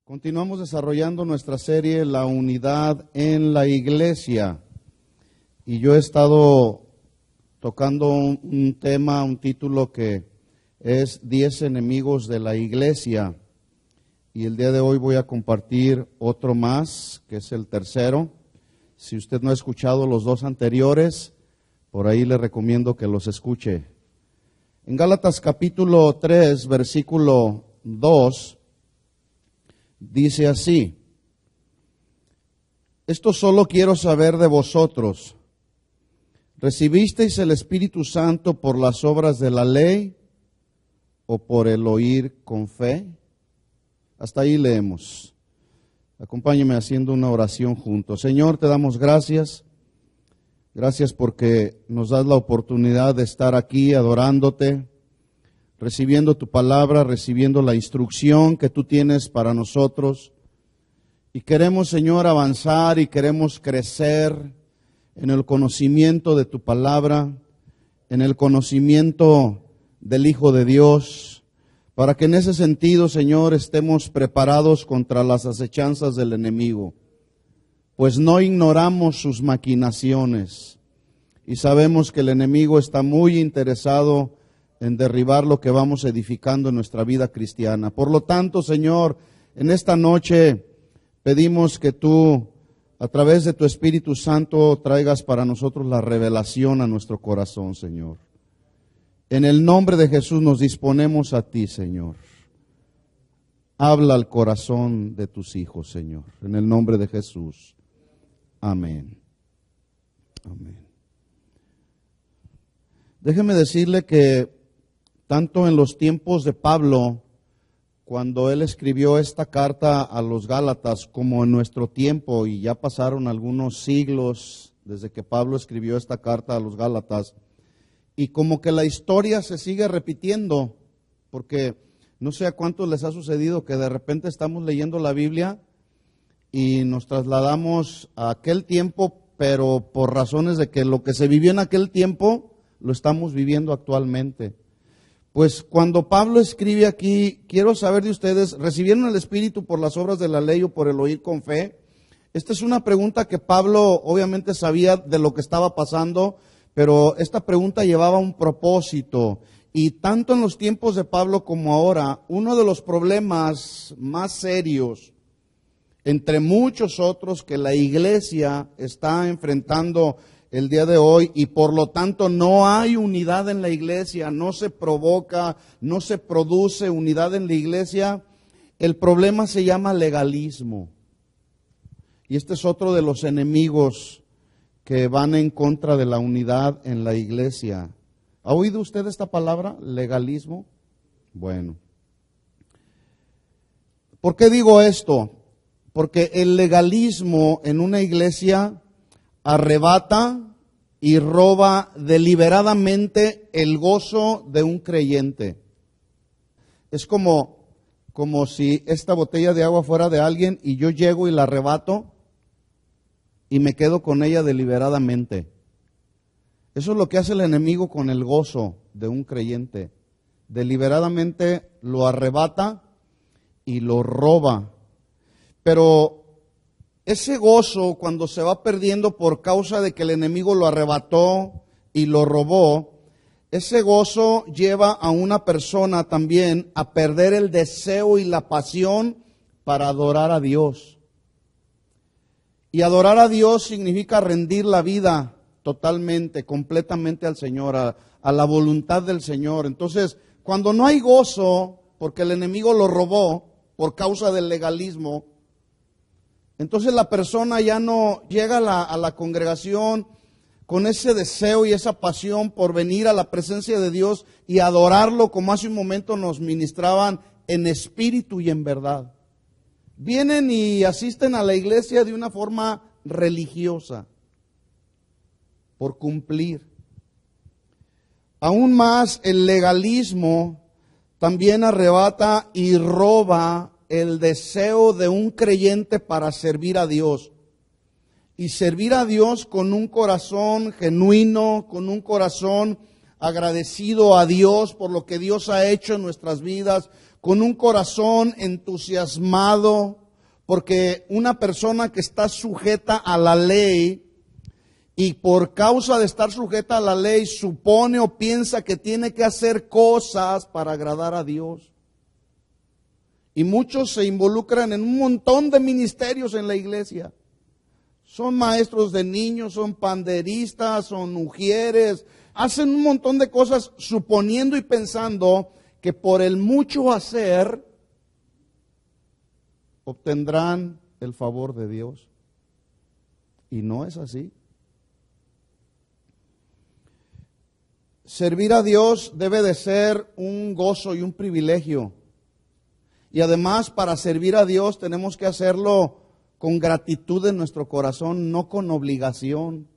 Continuamos desarrollando nuestra serie La Unidad en la Iglesia. Y yo he estado tocando un tema, un título que es 10 enemigos de la Iglesia. Y el día de hoy voy a compartir otro más, que es el tercero. Si usted no ha escuchado los dos anteriores, por ahí le recomiendo que los escuche. En Gálatas capítulo 3, versículo 2, dice así: esto solo quiero saber de vosotros. ¿Recibisteis el Espíritu Santo por las obras de la ley o por el oír con fe? Hasta ahí leemos. Acompáñeme haciendo una oración juntos. Señor, te damos gracias. Gracias porque nos das la oportunidad de estar aquí adorándote, recibiendo tu palabra, recibiendo la instrucción que tú tienes para nosotros. Y queremos, Señor, avanzar y queremos crecer en el conocimiento de tu palabra, en el conocimiento del Hijo de Dios, para que en ese sentido, Señor, estemos preparados contra las acechanzas del enemigo, pues no ignoramos sus maquinaciones y sabemos que el enemigo está muy interesado en derribar lo que vamos edificando en nuestra vida cristiana. Por lo tanto, Señor, en esta noche pedimos que tú, a través de tu Espíritu Santo, traigas para nosotros la revelación a nuestro corazón, Señor. En el nombre de Jesús nos disponemos a ti, Señor. Habla al corazón de tus hijos, Señor. En el nombre de Jesús. Amén. Amén. Déjeme decirle que tanto en los tiempos de Pablo, cuando él escribió esta carta a los Gálatas, como en nuestro tiempo, y ya pasaron algunos siglos desde que Pablo escribió esta carta a los Gálatas, y como que la historia se sigue repitiendo, porque no sé a cuántos les ha sucedido que de repente estamos leyendo la Biblia y nos trasladamos a aquel tiempo, pero por razones de que lo que se vivió en aquel tiempo lo estamos viviendo actualmente. Pues cuando Pablo escribe aquí, quiero saber de ustedes, ¿recibieron el Espíritu por las obras de la ley o por el oír con fe? Esta es una pregunta que Pablo obviamente sabía de lo que estaba pasando, pero esta pregunta llevaba un propósito. Y tanto en los tiempos de Pablo como ahora, uno de los problemas más serios, entre muchos otros, que la iglesia está enfrentando el día de hoy, y por lo tanto no hay unidad en la iglesia, no se provoca, no se produce unidad en la iglesia. El problema se llama legalismo. Y este es otro de los enemigos que van en contra de la unidad en la iglesia. ¿Ha oído usted esta palabra, legalismo? Bueno. ¿Por qué digo esto? Porque el legalismo en una iglesia arrebata y roba deliberadamente el gozo de un creyente. Es como si esta botella de agua fuera de alguien y yo llego y la arrebato y me quedo con ella deliberadamente. Eso es lo que hace el enemigo con el gozo de un creyente. Deliberadamente lo arrebata y lo roba. Pero ese gozo, cuando se va perdiendo por causa de que el enemigo lo arrebató y lo robó, ese gozo lleva a una persona también a perder el deseo y la pasión para adorar a Dios. Y adorar a Dios significa rendir la vida totalmente, completamente al Señor, a la voluntad del Señor. Entonces, cuando no hay gozo, porque el enemigo lo robó por causa del legalismo, entonces la persona ya no llega a la congregación con ese deseo y esa pasión por venir a la presencia de Dios y adorarlo, como hace un momento nos ministraban, en espíritu y en verdad. Vienen y asisten a la iglesia de una forma religiosa, por cumplir. Aún más, el legalismo también arrebata y roba el deseo de un creyente para servir a Dios. Y servir a Dios con un corazón genuino, con un corazón agradecido a Dios por lo que Dios ha hecho en nuestras vidas, con un corazón entusiasmado, porque una persona que está sujeta a la ley y por causa de estar sujeta a la ley supone o piensa que tiene que hacer cosas para agradar a Dios. Y muchos se involucran en un montón de ministerios en la iglesia. Son maestros de niños, son panderistas, son ujieres, hacen un montón de cosas suponiendo y pensando que por el mucho hacer obtendrán el favor de Dios. Y no es así. Servir a Dios debe de ser un gozo y un privilegio. Y además, para servir a Dios tenemos que hacerlo con gratitud en nuestro corazón, no con obligación.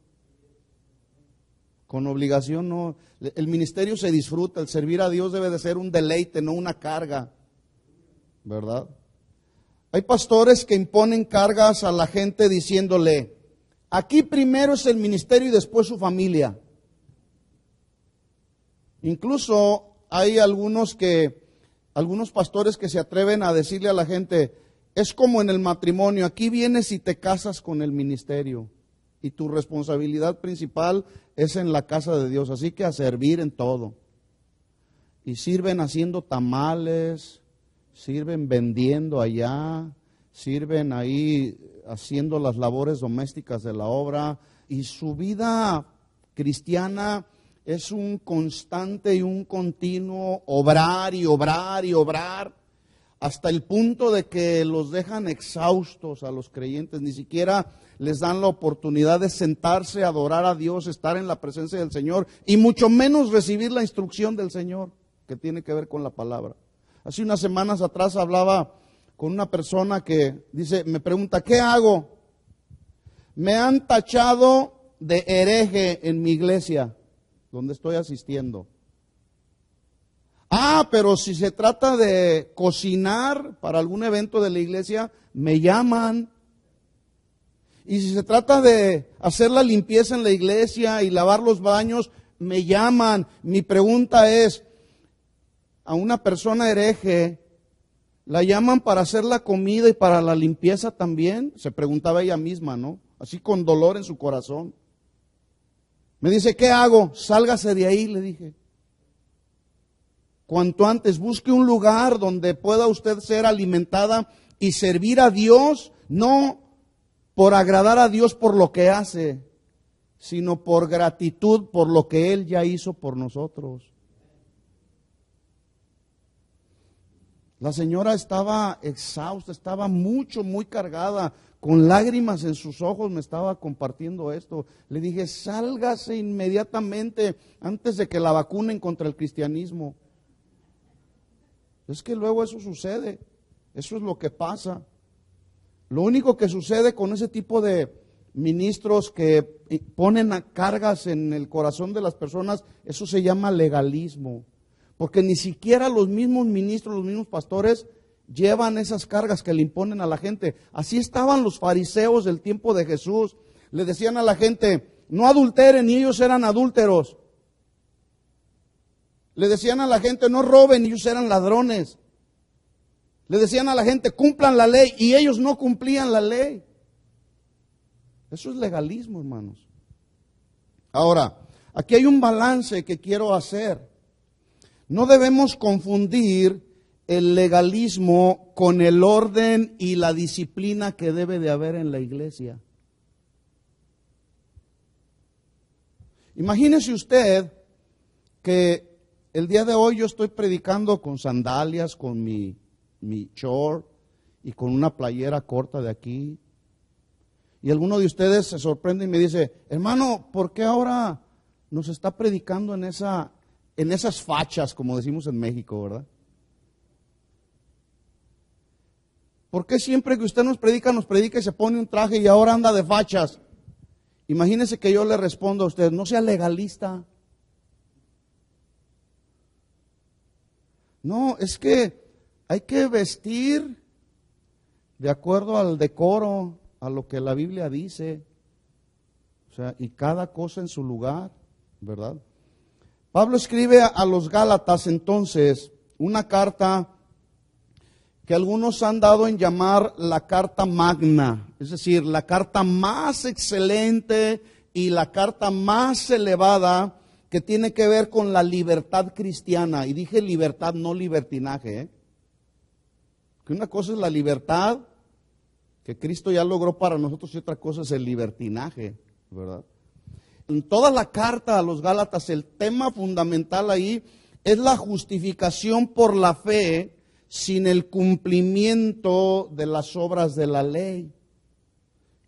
Con obligación no. El ministerio se disfruta, el servir a Dios debe de ser un deleite, no una carga. ¿Verdad? Hay pastores que imponen cargas a la gente diciéndole, aquí primero es el ministerio y después su familia. Incluso hay algunos pastores que se atreven a decirle a la gente, es como en el matrimonio, aquí vienes y te casas con el ministerio y tu responsabilidad principal es en la casa de Dios, así que a servir en todo. Y sirven haciendo tamales, sirven vendiendo allá, sirven ahí haciendo las labores domésticas de la obra y su vida cristiana es un constante y un continuo obrar y obrar y obrar hasta el punto de que los dejan exhaustos a los creyentes, ni siquiera les dan la oportunidad de sentarse, adorar a Dios, estar en la presencia del Señor y mucho menos recibir la instrucción del Señor que tiene que ver con la palabra. Hace unas semanas atrás hablaba con una persona que me pregunta, ¿qué hago? Me han tachado de hereje en mi iglesia donde estoy asistiendo. Pero si se trata de cocinar para algún evento de la iglesia, me llaman. Y si se trata de hacer la limpieza en la iglesia y lavar los baños, me llaman. Mi pregunta es, a una persona hereje, ¿la llaman para hacer la comida y para la limpieza también? Se preguntaba ella misma, ¿no? Así con dolor en su corazón. Me dice, ¿qué hago? Sálgase de ahí, le dije. Cuanto antes, busque un lugar donde pueda usted ser alimentada y servir a Dios, no por agradar a Dios por lo que hace, sino por gratitud por lo que Él ya hizo por nosotros. La señora estaba exhausta, estaba muy cargada, con lágrimas en sus ojos me estaba compartiendo esto. Le dije, sálgase inmediatamente antes de que la vacunen contra el cristianismo. Es que luego eso sucede, eso es lo que pasa. Lo único que sucede con ese tipo de ministros que ponen cargas en el corazón de las personas, eso se llama legalismo. Porque ni siquiera los mismos ministros, los mismos pastores llevan esas cargas que le imponen a la gente. Así estaban los fariseos del tiempo de Jesús. Le decían a la gente, no adulteren, y ellos eran adúlteros. Le decían a la gente, no roben, y ellos eran ladrones. Le decían a la gente, cumplan la ley, y ellos no cumplían la ley. Eso es legalismo, hermanos. Ahora, aquí hay un balance que quiero hacer. No debemos confundir el legalismo con el orden y la disciplina que debe de haber en la iglesia. Imagínese usted que el día de hoy yo estoy predicando con sandalias, con mi short y con una playera corta de aquí. Y alguno de ustedes se sorprende y me dice, hermano, ¿por qué ahora nos está predicando en esas fachas, como decimos en México, verdad? ¿Por qué siempre que usted nos predica y se pone un traje y ahora anda de fachas? Imagínese que yo le respondo a usted, no sea legalista. No, es que hay que vestir de acuerdo al decoro, a lo que la Biblia dice. O sea, y cada cosa en su lugar, ¿verdad? Pablo escribe a los Gálatas entonces una carta que algunos han dado en llamar la carta magna, es decir, la carta más excelente y la carta más elevada que tiene que ver con la libertad cristiana. Y dije libertad, no libertinaje, que una cosa es la libertad que Cristo ya logró para nosotros y otra cosa es el libertinaje, ¿verdad? En toda la carta a los Gálatas, el tema fundamental ahí es la justificación por la fe sin el cumplimiento de las obras de la ley.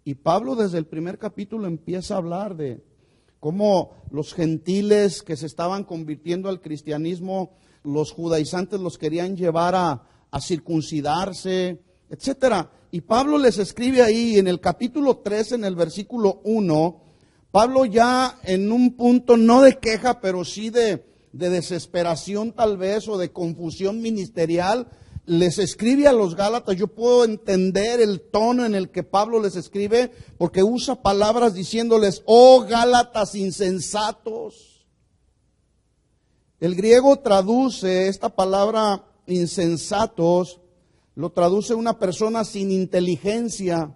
Y Pablo desde el primer capítulo empieza a hablar de cómo los gentiles que se estaban convirtiendo al cristianismo, los judaizantes los querían llevar a circuncidarse, etcétera. Y Pablo les escribe ahí en el capítulo 3, en el versículo 1, Pablo ya en un punto no de queja, pero sí de desesperación tal vez o de confusión ministerial, les escribe a los Gálatas. Yo puedo entender el tono en el que Pablo les escribe, porque usa palabras diciéndoles, oh Gálatas insensatos. El griego traduce esta palabra insensatos, lo traduce una persona sin inteligencia,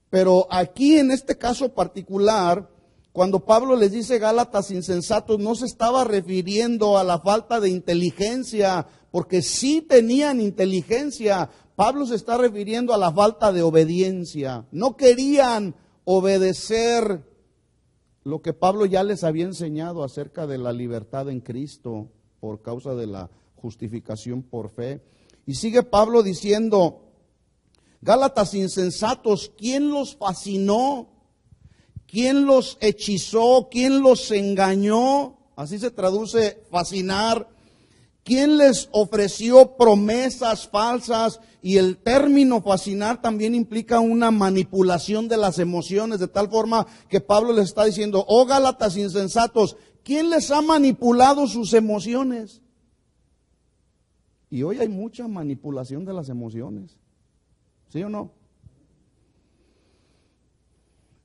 pero aquí en este caso particular, cuando Pablo les dice Gálatas insensatos, no se estaba refiriendo a la falta de inteligencia, porque sí tenían inteligencia. Pablo se está refiriendo a la falta de obediencia. No querían obedecer lo que Pablo ya les había enseñado acerca de la libertad en Cristo por causa de la justificación por fe. Y sigue Pablo diciendo, Gálatas insensatos, ¿quién los fascinó? ¿Quién los hechizó? ¿Quién los engañó? Así se traduce fascinar. ¿Quién les ofreció promesas falsas? Y el término fascinar también implica una manipulación de las emociones, de tal forma que Pablo les está diciendo, oh Gálatas insensatos, ¿quién les ha manipulado sus emociones? Y hoy hay mucha manipulación de las emociones, ¿sí o no?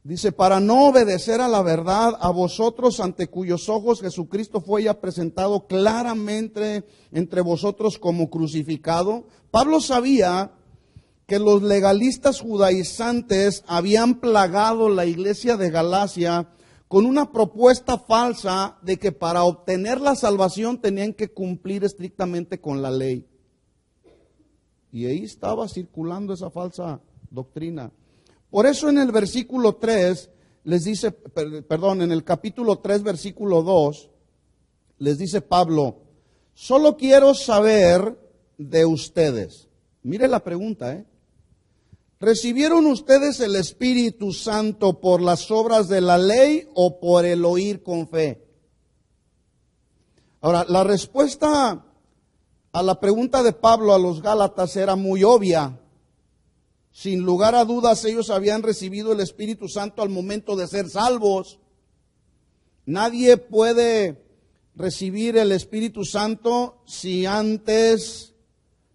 Dice, para no obedecer a la verdad, a vosotros ante cuyos ojos Jesucristo fue ya presentado claramente entre vosotros como crucificado. Pablo sabía que los legalistas judaizantes habían plagado la iglesia de Galacia con una propuesta falsa de que para obtener la salvación tenían que cumplir estrictamente con la ley. Y ahí estaba circulando esa falsa doctrina. Por eso en el versículo 3 les dice, en el capítulo 3, versículo 2, les dice Pablo, solo quiero saber de ustedes. Mire la pregunta, ¿recibieron ustedes el Espíritu Santo por las obras de la ley o por el oír con fe? Ahora, la respuesta a la pregunta de Pablo a los Gálatas era muy obvia. Sin lugar a dudas, ellos habían recibido el Espíritu Santo al momento de ser salvos. Nadie puede recibir el Espíritu Santo si antes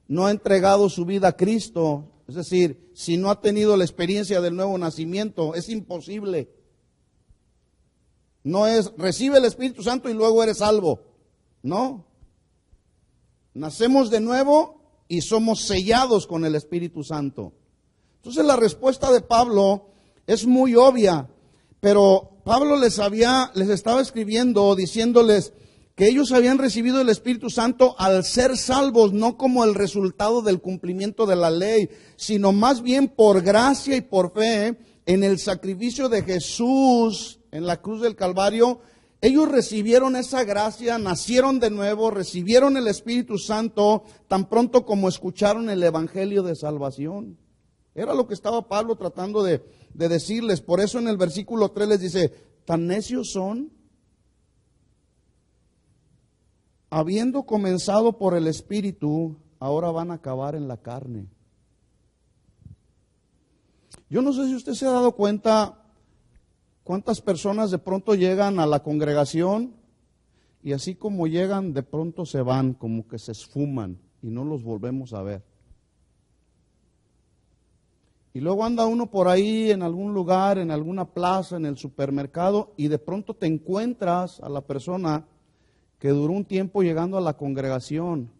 no ha entregado su vida a Cristo. Es decir, si no ha tenido la experiencia del nuevo nacimiento, es imposible. No es, recibe el Espíritu Santo y luego eres salvo. No. Nacemos de nuevo y somos sellados con el Espíritu Santo. Entonces la respuesta de Pablo es muy obvia, pero Pablo les estaba escribiendo diciéndoles que ellos habían recibido el Espíritu Santo al ser salvos, no como el resultado del cumplimiento de la ley, sino más bien por gracia y por fe en el sacrificio de Jesús en la cruz del Calvario. Ellos recibieron esa gracia, nacieron de nuevo, recibieron el Espíritu Santo tan pronto como escucharon el Evangelio de salvación. Era lo que estaba Pablo tratando de decirles. Por eso en el versículo 3 les dice, ¿tan necios son? Habiendo comenzado por el Espíritu, ahora van a acabar en la carne. Yo no sé si usted se ha dado cuenta cuántas personas de pronto llegan a la congregación y así como llegan, de pronto se van, como que se esfuman y no los volvemos a ver. Y luego anda uno por ahí en algún lugar, en alguna plaza, en el supermercado, y de pronto te encuentras a la persona que duró un tiempo llegando a la congregación.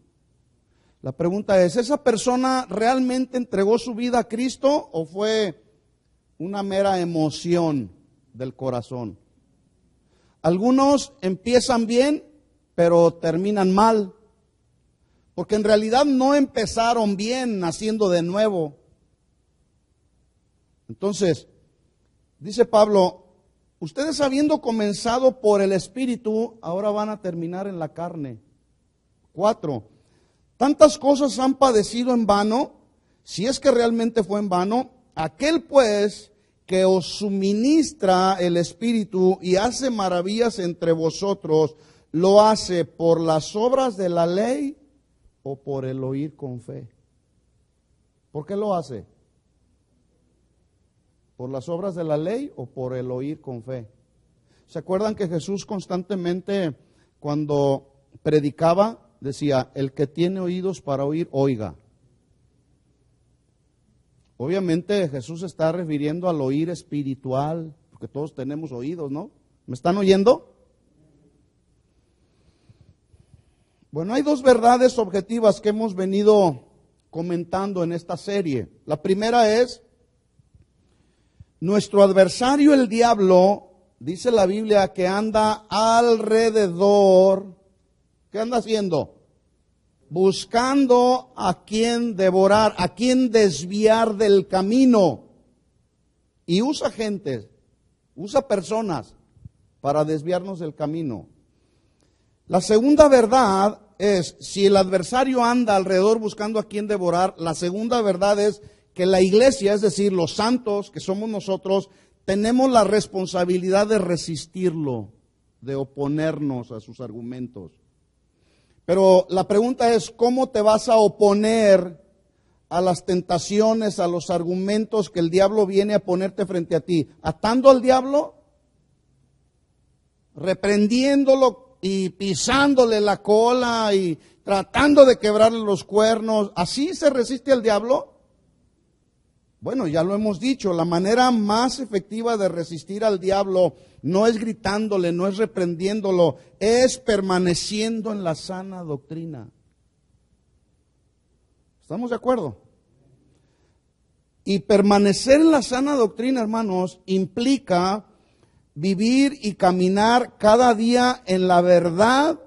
La pregunta es, ¿esa persona realmente entregó su vida a Cristo o fue una mera emoción del corazón? Algunos empiezan bien, pero terminan mal, porque en realidad no empezaron bien naciendo de nuevo. Entonces, dice Pablo, ustedes habiendo comenzado por el Espíritu, ahora van a terminar en la carne. 4. Tantas cosas han padecido en vano, si es que realmente fue en vano. Aquel pues que os suministra el Espíritu y hace maravillas entre vosotros, ¿lo hace por las obras de la ley o por el oír con fe? ¿Por qué lo hace? ¿Por las obras de la ley o por el oír con fe? ¿Se acuerdan que Jesús constantemente, cuando predicaba, decía, el que tiene oídos para oír, oiga? Obviamente Jesús se está refiriendo al oír espiritual, porque todos tenemos oídos, ¿no? ¿Me están oyendo? Bueno, hay dos verdades objetivas que hemos venido comentando en esta serie. La primera es, nuestro adversario el diablo, dice la Biblia, que anda alrededor. ¿Qué anda haciendo? Buscando a quien devorar, a quien desviar del camino. Y usa gente, usa personas para desviarnos del camino. La segunda verdad es, si el adversario anda alrededor buscando a quien devorar, la segunda verdad es que la iglesia, es decir, los santos que somos nosotros, tenemos la responsabilidad de resistirlo, de oponernos a sus argumentos. Pero la pregunta es, ¿cómo te vas a oponer a las tentaciones, a los argumentos que el diablo viene a ponerte frente a ti? ¿Atando al diablo? ¿Reprendiéndolo y pisándole la cola y tratando de quebrarle los cuernos? ¿Así se resiste al diablo? Bueno, ya lo hemos dicho, la manera más efectiva de resistir al diablo no es gritándole, no es reprendiéndolo, es permaneciendo en la sana doctrina. ¿Estamos de acuerdo? Y permanecer en la sana doctrina, hermanos, implica vivir y caminar cada día en la verdad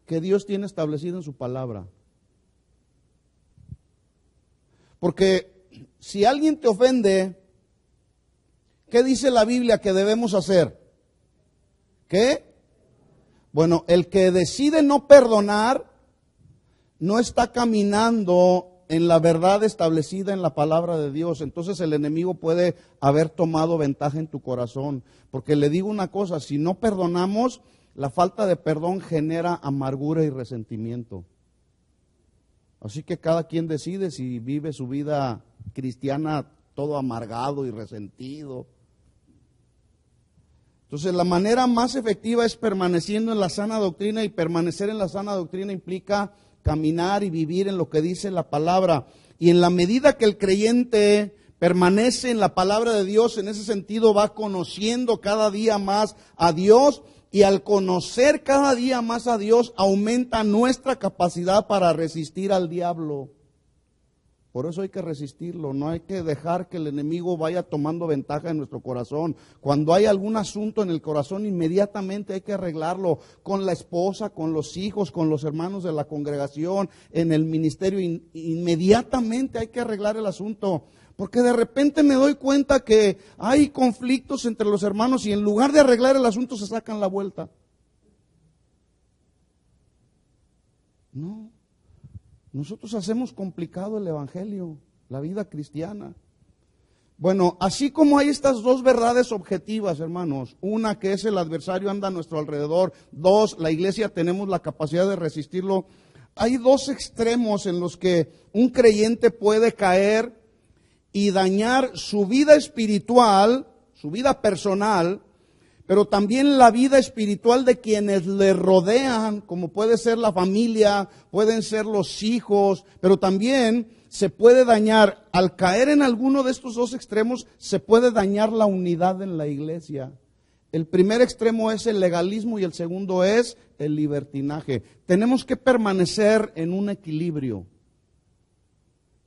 que Dios tiene establecida en su palabra. Porque si alguien te ofende, ¿qué dice la Biblia que debemos hacer? ¿Qué? Bueno, el que decide no perdonar no está caminando en la verdad establecida en la palabra de Dios. Entonces el enemigo puede haber tomado ventaja en tu corazón. Porque le digo una cosa, si no perdonamos, la falta de perdón genera amargura y resentimiento. Así que cada quien decide si vive su vida cristiana todo amargado y resentido. Entonces la manera más efectiva es permaneciendo en la sana doctrina, y permanecer en la sana doctrina implica caminar y vivir en lo que dice la palabra. Y en la medida que el creyente permanece en la palabra de Dios, en ese sentido va conociendo cada día más a Dios. Y al conocer cada día más a Dios, aumenta nuestra capacidad para resistir al diablo. Por eso hay que resistirlo, no hay que dejar que el enemigo vaya tomando ventaja en nuestro corazón. Cuando hay algún asunto en el corazón, inmediatamente hay que arreglarlo con la esposa, con los hijos, con los hermanos de la congregación, en el ministerio. Inmediatamente hay que arreglar el asunto. Porque de repente me doy cuenta que hay conflictos entre los hermanos y en lugar de arreglar el asunto se sacan la vuelta. No, nosotros hacemos complicado el evangelio, la vida cristiana. Bueno, así como hay estas dos verdades objetivas, hermanos, una que es el adversario anda a nuestro alrededor, dos, la iglesia tenemos la capacidad de resistirlo, hay dos extremos en los que un creyente puede caer y dañar su vida espiritual, su vida personal, pero también la vida espiritual de quienes le rodean, como puede ser la familia, pueden ser los hijos, pero también se puede dañar, al caer en alguno de estos dos extremos, se puede dañar la unidad en la iglesia. El primer extremo es el legalismo y el segundo es el libertinaje. Tenemos que permanecer en un equilibrio.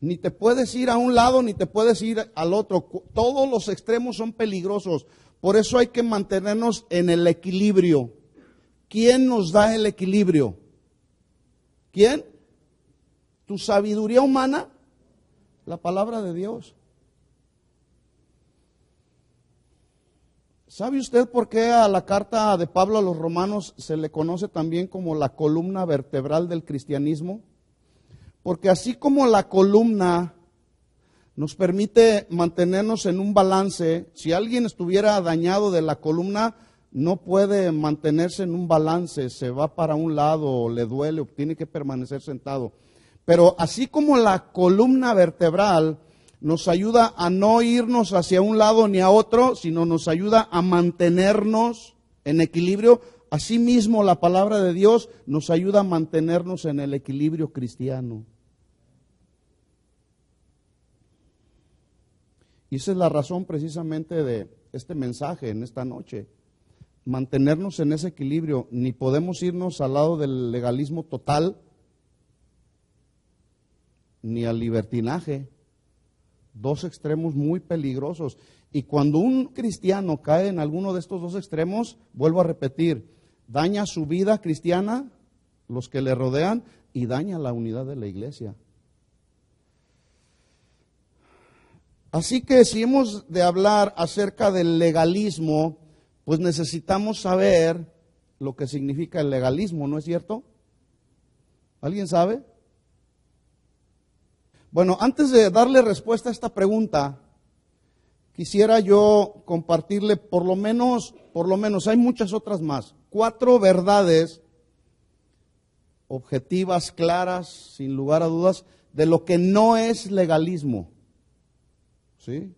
Ni te puedes ir a un lado ni te puedes ir al otro. Todos los extremos son peligrosos. Por eso hay que mantenernos en el equilibrio. ¿Quién nos da el equilibrio? ¿Quién? ¿Tu sabiduría humana? La palabra de Dios. ¿Sabe usted por qué a la carta de Pablo a los romanos se le conoce también como la columna vertebral del cristianismo? Porque así como la columna nos permite mantenernos en un balance, si alguien estuviera dañado de la columna, no puede mantenerse en un balance, se va para un lado, le duele o tiene que permanecer sentado. Pero así como la columna vertebral nos ayuda a no irnos hacia un lado ni a otro, sino nos ayuda a mantenernos en equilibrio. Asimismo, la palabra de Dios nos ayuda a mantenernos en el equilibrio cristiano. Y esa es la razón precisamente de este mensaje en esta noche. Mantenernos en ese equilibrio. Ni podemos irnos al lado del legalismo total, ni al libertinaje. Dos extremos muy peligrosos. Y cuando un cristiano cae en alguno de estos dos extremos, vuelvo a repetir, daña su vida cristiana, los que le rodean, y daña la unidad de la iglesia. Así que si hemos de hablar acerca del legalismo, pues necesitamos saber lo que significa el legalismo, ¿no es cierto? ¿Alguien sabe? Bueno, antes de darle respuesta a esta pregunta, quisiera yo compartirle por lo menos, hay muchas otras más, 4 verdades objetivas, claras, sin lugar a dudas, de lo que no es legalismo. ¿Sí?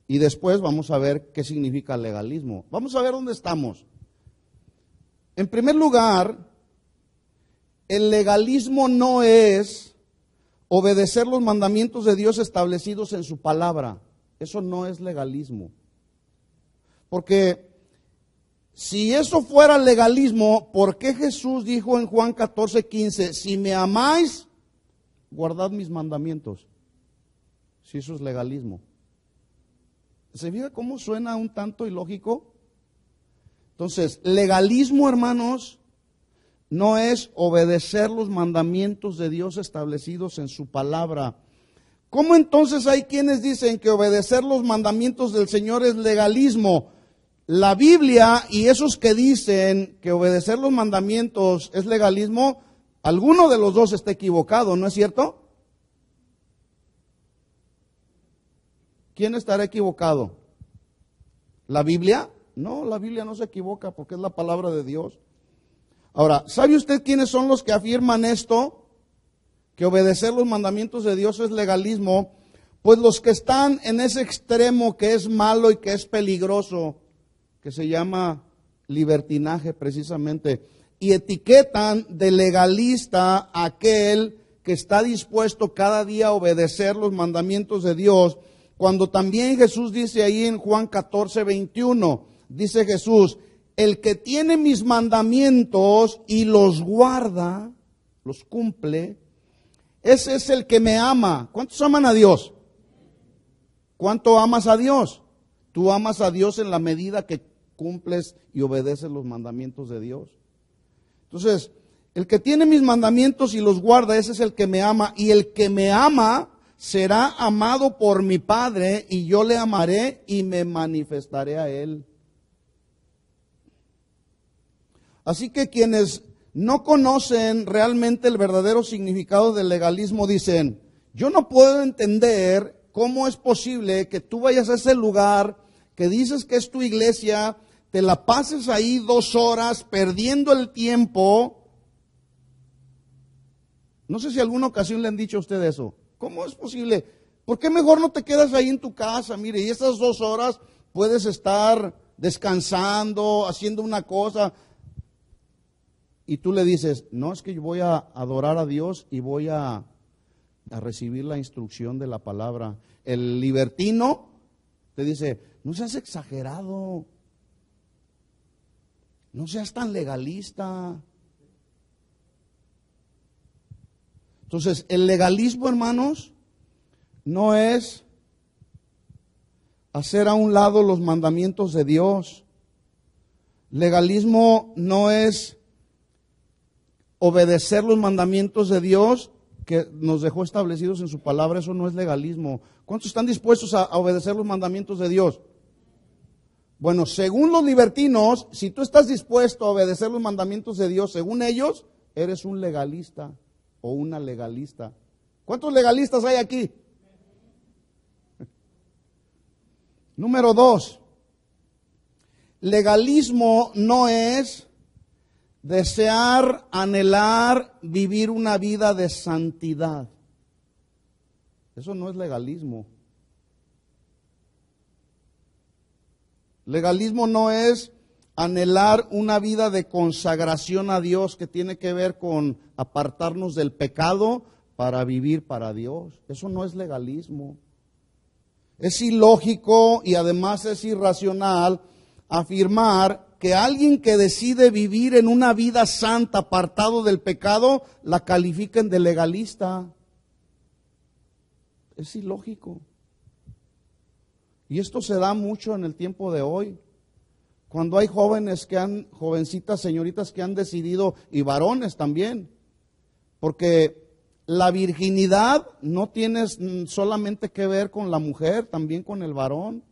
Y después vamos a ver qué significa legalismo. Vamos a ver dónde estamos. En primer lugar, el legalismo no es obedecer los mandamientos de Dios establecidos en su palabra. Eso no es legalismo. Porque si eso fuera legalismo, ¿por qué Jesús dijo en Juan 14:15, si me amáis, guardad mis mandamientos? Si eso es legalismo. ¿Se fija cómo suena un tanto ilógico? Entonces, legalismo, hermanos, no es obedecer los mandamientos de Dios establecidos en su palabra. ¿Cómo entonces hay quienes dicen que obedecer los mandamientos del Señor es legalismo? La Biblia y esos que dicen que obedecer los mandamientos es legalismo, alguno de los dos está equivocado, ¿no es cierto? ¿Quién estará equivocado? ¿La Biblia? No, la Biblia no se equivoca porque es la palabra de Dios. Ahora, ¿sabe usted quiénes son los que afirman esto? Que obedecer los mandamientos de Dios es legalismo. Pues los que están en ese extremo que es malo y que es peligroso, que se llama libertinaje precisamente, y etiquetan de legalista a aquel que está dispuesto cada día a obedecer los mandamientos de Dios, cuando también Jesús dice ahí en Juan 14:21, dice Jesús, el que tiene mis mandamientos y los guarda, los cumple, ese es el que me ama. ¿Cuántos aman a Dios? ¿Cuánto amas a Dios? Tú amas a Dios en la medida que cumples y obedeces los mandamientos de Dios. Entonces, el que tiene mis mandamientos y los guarda, ese es el que me ama. Y el que me ama será amado por mi Padre, y yo le amaré y me manifestaré a él. Así que quienes no conocen realmente el verdadero significado del legalismo dicen, yo no puedo entender cómo es posible que tú vayas a ese lugar que dices que es tu iglesia, te la pases ahí 2 horas perdiendo el tiempo. No sé si alguna ocasión le han dicho a usted eso. ¿Cómo es posible? ¿Por qué mejor no te quedas ahí en tu casa? Mire, y esas 2 horas puedes estar descansando, haciendo una cosa. Y tú le dices, no, es que yo voy a adorar a Dios y voy a recibir la instrucción de la palabra. El libertino te dice, no seas exagerado. No seas tan legalista. Entonces, el legalismo, hermanos, no es hacer a un lado los mandamientos de Dios. Legalismo no es obedecer los mandamientos de Dios que nos dejó establecidos en su palabra. Eso no es legalismo. ¿Cuántos están dispuestos a obedecer los mandamientos de Dios? Bueno, según los libertinos, si tú estás dispuesto a obedecer los mandamientos de Dios, según ellos, eres un legalista o una legalista. ¿Cuántos legalistas hay aquí? Número 2, legalismo no es desear, anhelar, vivir una vida de santidad. Eso no es legalismo. Legalismo no es anhelar una vida de consagración a Dios que tiene que ver con apartarnos del pecado para vivir para Dios. Eso no es legalismo. Es ilógico y además es irracional afirmar que alguien que decide vivir en una vida santa apartado del pecado la califiquen de legalista. Es ilógico. Y esto se da mucho en el tiempo de hoy. Cuando hay jovencitas, señoritas que han decidido, y varones también, porque la virginidad no tiene solamente que ver con la mujer, también con el varón.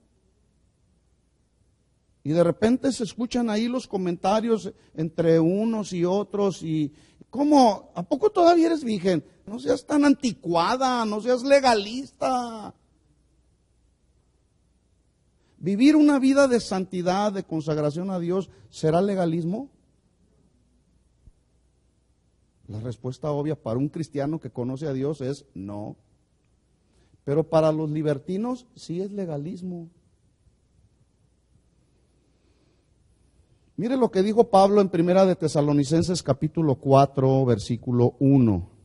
Y de repente se escuchan ahí los comentarios entre unos y otros y ¿cómo? ¿A poco todavía eres virgen? No seas tan anticuada, no seas legalista. Vivir una vida de santidad, de consagración a Dios, ¿será legalismo? La respuesta obvia para un cristiano que conoce a Dios es no. Pero para los libertinos sí es legalismo. Mire lo que dijo Pablo en Primera de Tesalonicenses capítulo 4, versículo 1.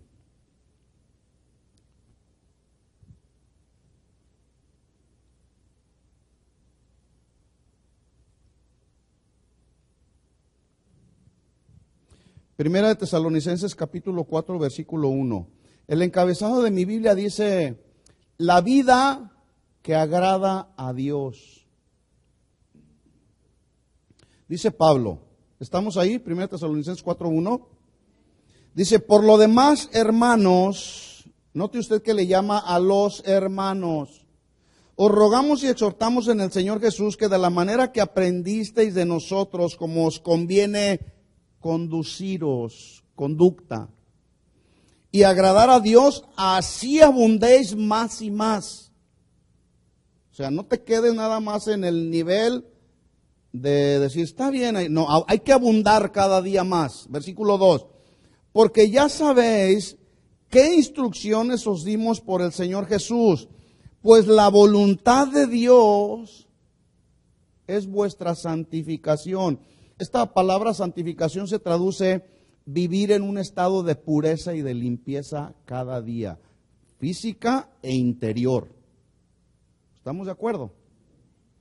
Primera de Tesalonicenses capítulo 4, versículo 1. El encabezado de mi Biblia dice, la vida que agrada a Dios. Dice Pablo, ¿estamos ahí? Primera de Tesalonicenses 4, 1. Dice, por lo demás, hermanos, note usted que le llama a los hermanos. Os rogamos y exhortamos en el Señor Jesús que de la manera que aprendisteis de nosotros, como os conviene conduciros, conducta, y agradar a Dios, así abundéis más y más. O sea, no te quedes nada más en el nivel de decir, está bien, no, hay que abundar cada día más. Versículo 2, porque ya sabéis qué instrucciones os dimos por el Señor Jesús, pues la voluntad de Dios es vuestra santificación. Esta palabra santificación se traduce vivir en un estado de pureza y de limpieza cada día, física e interior. ¿Estamos de acuerdo?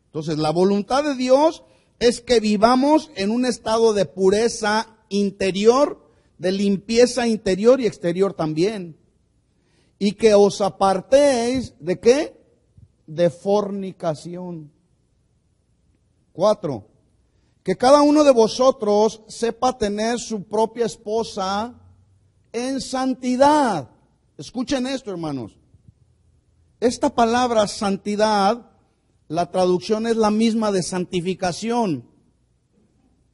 Entonces, la voluntad de Dios es que vivamos en un estado de pureza interior, de limpieza interior y exterior también. Y que os apartéis, ¿de qué? De fornicación. 4. Que cada uno de vosotros sepa tener su propia esposa en santidad. Escuchen esto, hermanos. Esta palabra santidad, la traducción es la misma de santificación.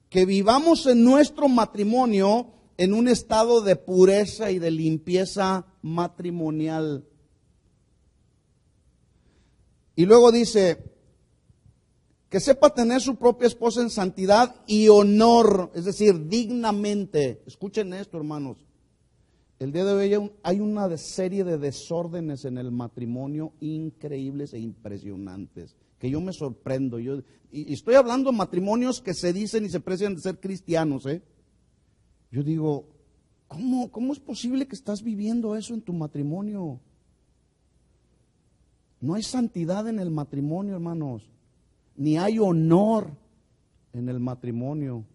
Que vivamos en nuestro matrimonio en un estado de pureza y de limpieza matrimonial. Y luego dice, que sepa tener su propia esposa en santidad y honor, es decir, dignamente. Escuchen esto, hermanos. El día de hoy hay una serie de desórdenes en el matrimonio increíbles e impresionantes, que yo me sorprendo. Y estoy hablando de matrimonios que se dicen y se precian de ser cristianos. Yo digo, ¿cómo es posible que estás viviendo eso en tu matrimonio? No hay santidad en el matrimonio, hermanos. Ni hay honor en el matrimonio.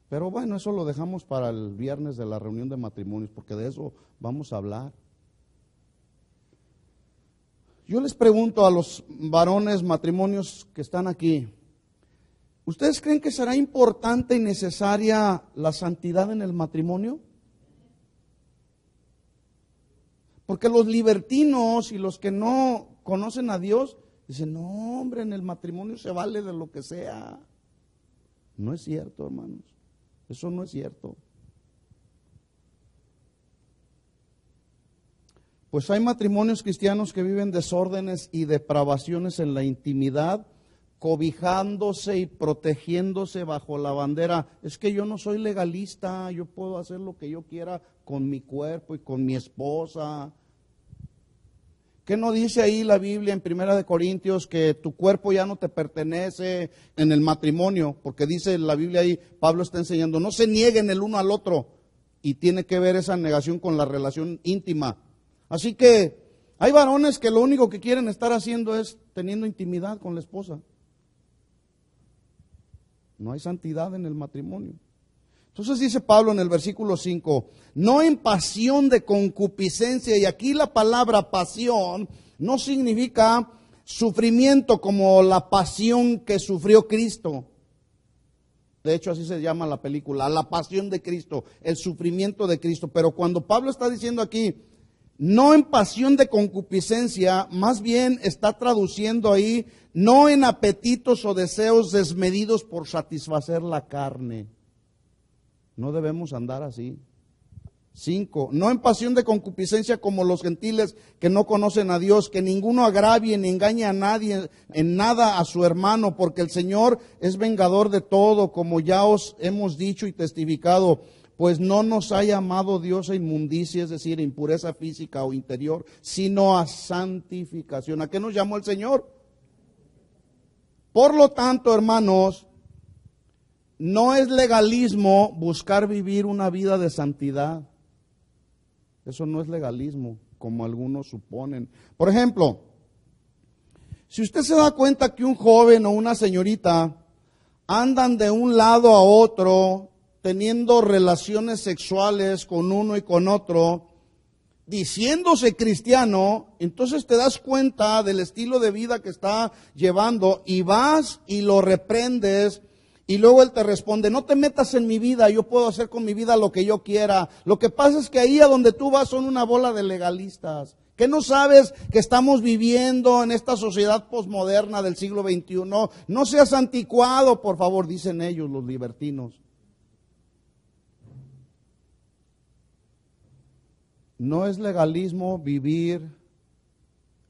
Pero bueno, eso lo dejamos para el viernes de la reunión de matrimonios, porque de eso vamos a hablar. Yo les pregunto a los varones matrimonios que están aquí, ¿ustedes creen que será importante y necesaria la santidad en el matrimonio? Porque los libertinos y los que no conocen a Dios dicen, no hombre, en el matrimonio se vale de lo que sea. No es cierto, hermanos, eso no es cierto. Pues hay matrimonios cristianos que viven desórdenes y depravaciones en la intimidad, cobijándose y protegiéndose bajo la bandera. Es que yo no soy legalista, yo puedo hacer lo que yo quiera con mi cuerpo y con mi esposa. ¿Qué no dice ahí la Biblia en 1 Corintios que tu cuerpo ya no te pertenece en el matrimonio? Porque dice la Biblia ahí, Pablo está enseñando, no se nieguen el uno al otro. Y tiene que ver esa negación con la relación íntima. Así que hay varones que lo único que quieren estar haciendo es teniendo intimidad con la esposa. No hay santidad en el matrimonio. Entonces dice Pablo en el versículo 5, no en pasión de concupiscencia, y aquí la palabra pasión no significa sufrimiento como la pasión que sufrió Cristo. De hecho así se llama la película, la pasión de Cristo, el sufrimiento de Cristo. Pero cuando Pablo está diciendo aquí, no en pasión de concupiscencia, más bien está traduciendo ahí, no en apetitos o deseos desmedidos por satisfacer la carne. No debemos andar así. 5, no en pasión de concupiscencia como los gentiles que no conocen a Dios, que ninguno agravie ni engañe a nadie en nada a su hermano, porque el Señor es vengador de todo, como ya os hemos dicho y testificado. Pues no nos ha llamado Dios a inmundicia, es decir, impureza física o interior, sino a santificación. ¿A qué nos llamó el Señor? Por lo tanto, hermanos, no es legalismo buscar vivir una vida de santidad. Eso no es legalismo, como algunos suponen. Por ejemplo, si usted se da cuenta que un joven o una señorita andan de un lado a otro, teniendo relaciones sexuales con uno y con otro, diciéndose cristiano, entonces te das cuenta del estilo de vida que está llevando y vas y lo reprendes y luego él te responde, no te metas en mi vida, yo puedo hacer con mi vida lo que yo quiera. Lo que pasa es que ahí a donde tú vas son una bola de legalistas. ¿Qué no sabes que estamos viviendo en esta sociedad posmoderna del siglo XXI? No seas anticuado, por favor, dicen ellos, los libertinos. No es legalismo vivir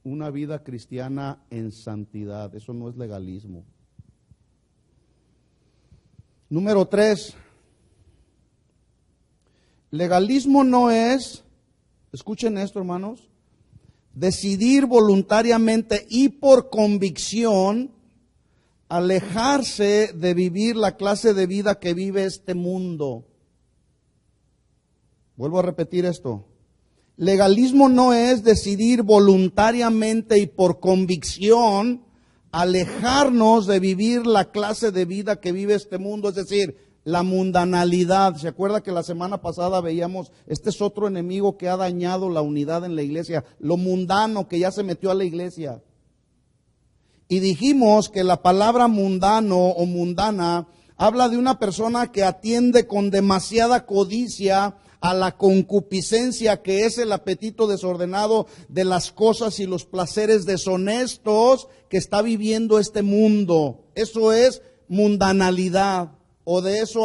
una vida cristiana en santidad, eso no es legalismo. Número 3, legalismo no es, escuchen esto hermanos, decidir voluntariamente y por convicción alejarse de vivir la clase de vida que vive este mundo. Vuelvo a repetir esto. Legalismo no es decidir voluntariamente y por convicción alejarnos de vivir la clase de vida que vive este mundo, es decir, la mundanalidad. ¿Se acuerda que la semana pasada veíamos, este es otro enemigo que ha dañado la unidad en la iglesia, lo mundano que ya se metió a la iglesia? Y dijimos que la palabra mundano o mundana habla de una persona que atiende con demasiada codicia a la concupiscencia, que es el apetito desordenado de las cosas y los placeres deshonestos que está viviendo este mundo. Eso es mundanalidad, o de eso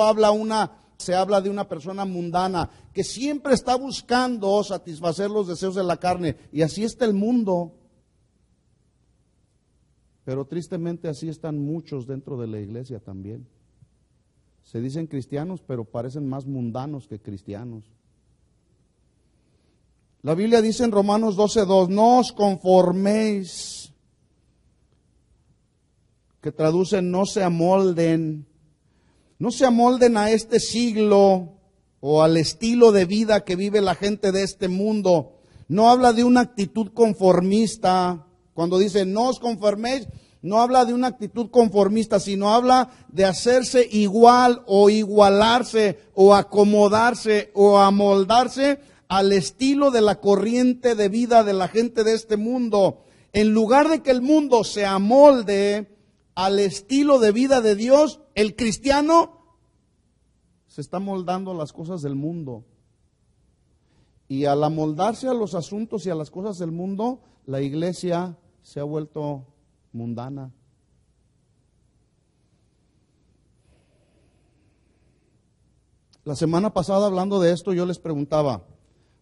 se habla de una persona mundana, que siempre está buscando satisfacer los deseos de la carne, y así está el mundo. Pero tristemente así están muchos dentro de la iglesia también. Se dicen cristianos, pero parecen más mundanos que cristianos. La Biblia dice en Romanos 12:2, no os conforméis, que traduce no se amolden a este siglo o al estilo de vida que vive la gente de este mundo. No habla de una actitud conformista. Cuando dice no os conforméis, no habla de una actitud conformista, sino habla de hacerse igual o igualarse o acomodarse o amoldarse al estilo de la corriente de vida de la gente de este mundo. En lugar de que el mundo se amolde al estilo de vida de Dios, el cristiano se está moldando a las cosas del mundo. Y al amoldarse a los asuntos y a las cosas del mundo, la iglesia se ha vuelto mundana. La semana pasada, hablando de esto, yo les preguntaba,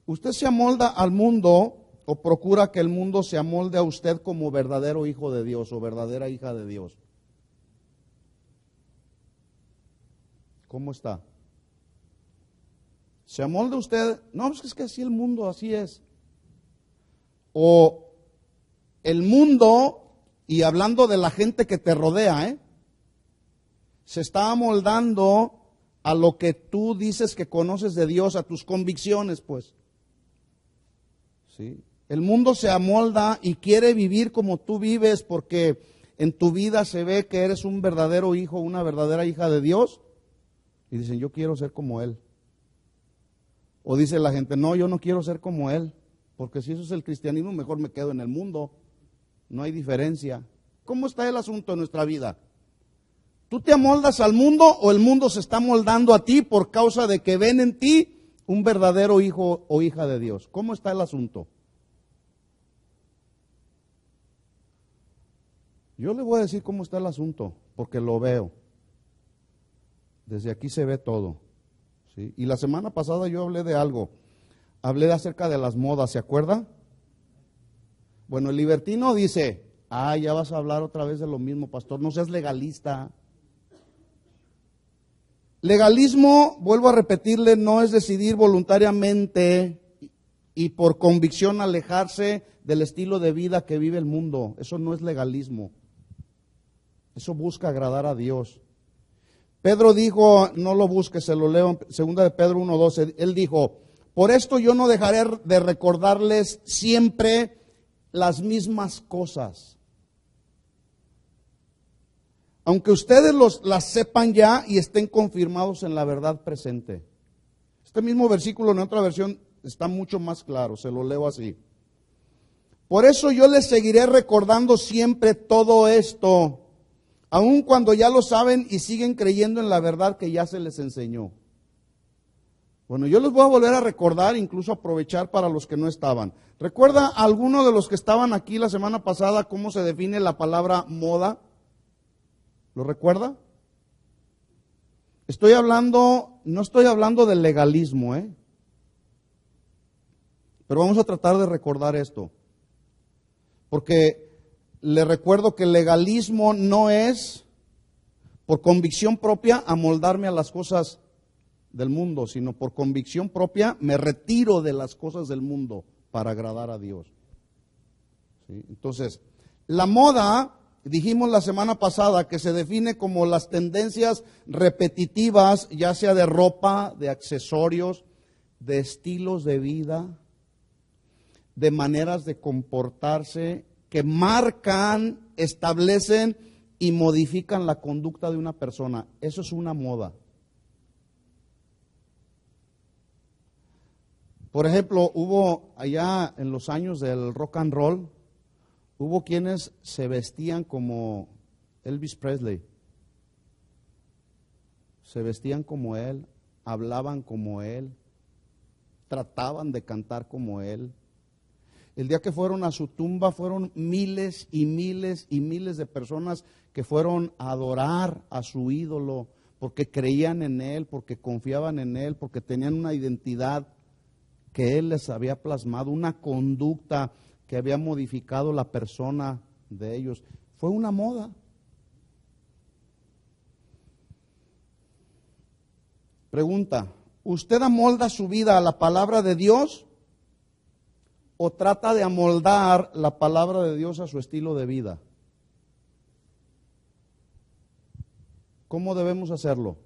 ¿usted se amolda al mundo o procura que el mundo se amolde a usted como verdadero hijo de Dios o verdadera hija de Dios? ¿Cómo está? ¿Se amolda usted? No, pues es que así el mundo, así es. O el mundo, y hablando de la gente que te rodea, se está amoldando a lo que tú dices que conoces de Dios, a tus convicciones, pues. ¿Sí? El mundo se amolda y quiere vivir como tú vives porque en tu vida se ve que eres un verdadero hijo, una verdadera hija de Dios. Y dicen, yo quiero ser como Él. O dice la gente, no, yo no quiero ser como Él, porque si eso es el cristianismo, mejor me quedo en el mundo. No hay diferencia. ¿Cómo está el asunto en nuestra vida? ¿Tú te amoldas al mundo o el mundo se está moldando a ti por causa de que ven en ti un verdadero hijo o hija de Dios? ¿Cómo está el asunto? Yo le voy a decir cómo está el asunto, porque lo veo. Desde aquí se ve todo. ¿Sí? Y la semana pasada yo hablé de algo. Hablé acerca de las modas, ¿se acuerda? Bueno, el libertino dice, ya vas a hablar otra vez de lo mismo, pastor, no seas legalista. Legalismo, vuelvo a repetirle, no es decidir voluntariamente y por convicción alejarse del estilo de vida que vive el mundo. Eso no es legalismo. Eso busca agradar a Dios. Pedro dijo, no lo busques, se lo leo en 2 de Pedro 1:12, él dijo, por esto yo no dejaré de recordarles siempre las mismas cosas, aunque ustedes las sepan ya y estén confirmados en la verdad presente. Este mismo versículo en otra versión está mucho más claro, se lo leo así. Por eso yo les seguiré recordando siempre todo esto, aun cuando ya lo saben y siguen creyendo en la verdad que ya se les enseñó. Bueno, yo les voy a volver a recordar, incluso aprovechar para los que no estaban. ¿Recuerda alguno de los que estaban aquí la semana pasada cómo se define la palabra moda? ¿Lo recuerda? No estoy hablando del legalismo, pero vamos a tratar de recordar esto. Porque le recuerdo que el legalismo no es por convicción propia amoldarme a las cosas del mundo, sino por convicción propia me retiro de las cosas del mundo para agradar a Dios. ¿Sí? Entonces, la moda, dijimos la semana pasada, que se define como las tendencias repetitivas, ya sea de ropa, de accesorios, de estilos de vida, de maneras de comportarse, que marcan, establecen y modifican la conducta de una persona. Eso es una moda. Por ejemplo, hubo allá en los años del rock and roll, hubo quienes se vestían como Elvis Presley. Se vestían como él, hablaban como él, trataban de cantar como él. El día que fueron a su tumba fueron miles y miles y miles de personas que fueron a adorar a su ídolo porque creían en él, porque confiaban en él, porque tenían una identidad que él les había plasmado, una conducta que había modificado la persona de ellos. Fue una moda. Pregunta, ¿usted amolda su vida a la palabra de Dios o trata de amoldar la palabra de Dios a su estilo de vida? ¿Cómo debemos hacerlo?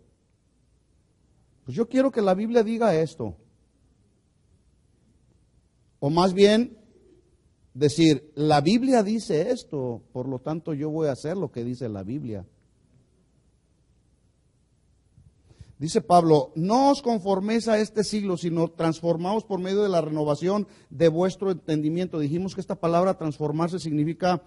Pues yo quiero que la Biblia diga esto. O más bien, decir, la Biblia dice esto, por lo tanto yo voy a hacer lo que dice la Biblia. Dice Pablo, no os conforméis a este siglo, sino transformaos por medio de la renovación de vuestro entendimiento. Dijimos que esta palabra transformarse significa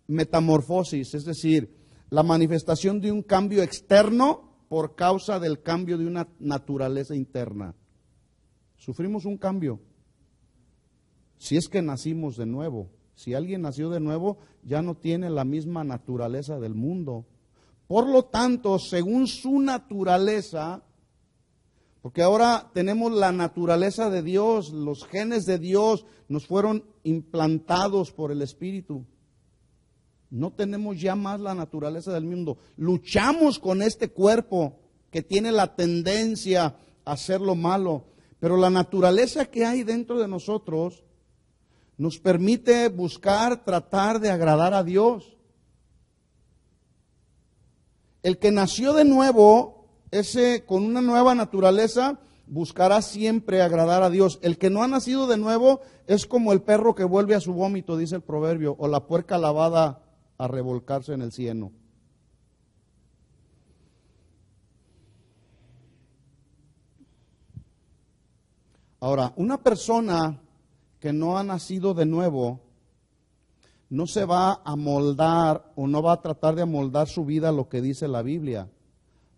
metamorfosis, es decir, la manifestación de un cambio externo por causa del cambio de una naturaleza interna. Sufrimos un cambio. Si es que nacimos de nuevo, si alguien nació de nuevo, ya no tiene la misma naturaleza del mundo. Por lo tanto, según su naturaleza, porque ahora tenemos la naturaleza de Dios, los genes de Dios nos fueron implantados por el Espíritu. No tenemos ya más la naturaleza del mundo. Luchamos con este cuerpo que tiene la tendencia a hacer lo malo, pero la naturaleza que hay dentro de nosotros nos permite buscar, tratar de agradar a Dios. El que nació de nuevo, ese con una nueva naturaleza, buscará siempre agradar a Dios. El que no ha nacido de nuevo es como el perro que vuelve a su vómito, dice el proverbio, o la puerca lavada a revolcarse en el cieno. Ahora, una persona que no ha nacido de nuevo no se va a amoldar o no va a tratar de amoldar su vida a lo que dice la Biblia.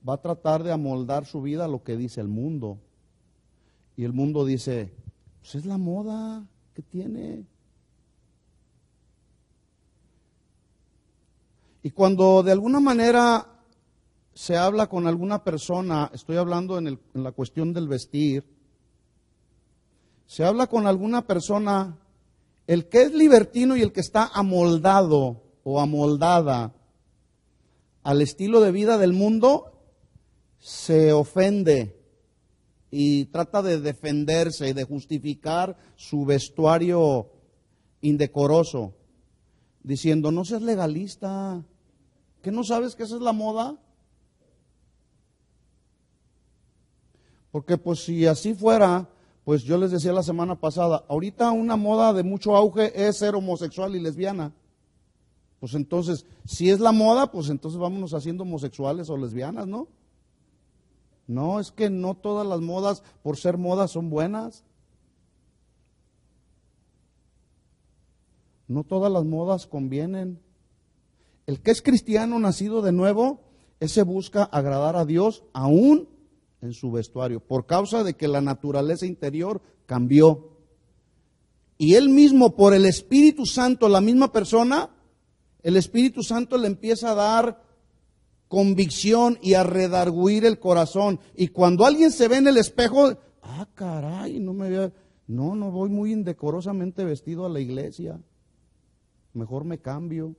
Va a tratar de amoldar su vida a lo que dice el mundo. Y el mundo dice, pues es la moda que tiene. Y cuando de alguna manera se habla con alguna persona, estoy hablando en la cuestión del vestir, se habla con alguna persona, el que es libertino y el que está amoldado o amoldada al estilo de vida del mundo, se ofende y trata de defenderse y de justificar su vestuario indecoroso, diciendo, no seas legalista, ¿qué no sabes que esa es la moda? Porque pues si así fuera, pues yo les decía la semana pasada, ahorita una moda de mucho auge es ser homosexual y lesbiana. Pues entonces, si es la moda, pues entonces vámonos haciendo homosexuales o lesbianas, ¿no? No, es que no todas las modas, por ser modas, son buenas. No todas las modas convienen. El que es cristiano nacido de nuevo, ese busca agradar a Dios aún en su vestuario, por causa de que la naturaleza interior cambió. Y él mismo, por el Espíritu Santo, la misma persona, el Espíritu Santo le empieza a dar convicción y a redarguir el corazón. Y cuando alguien se ve en el espejo, caray, no voy muy indecorosamente vestido a la iglesia, mejor me cambio.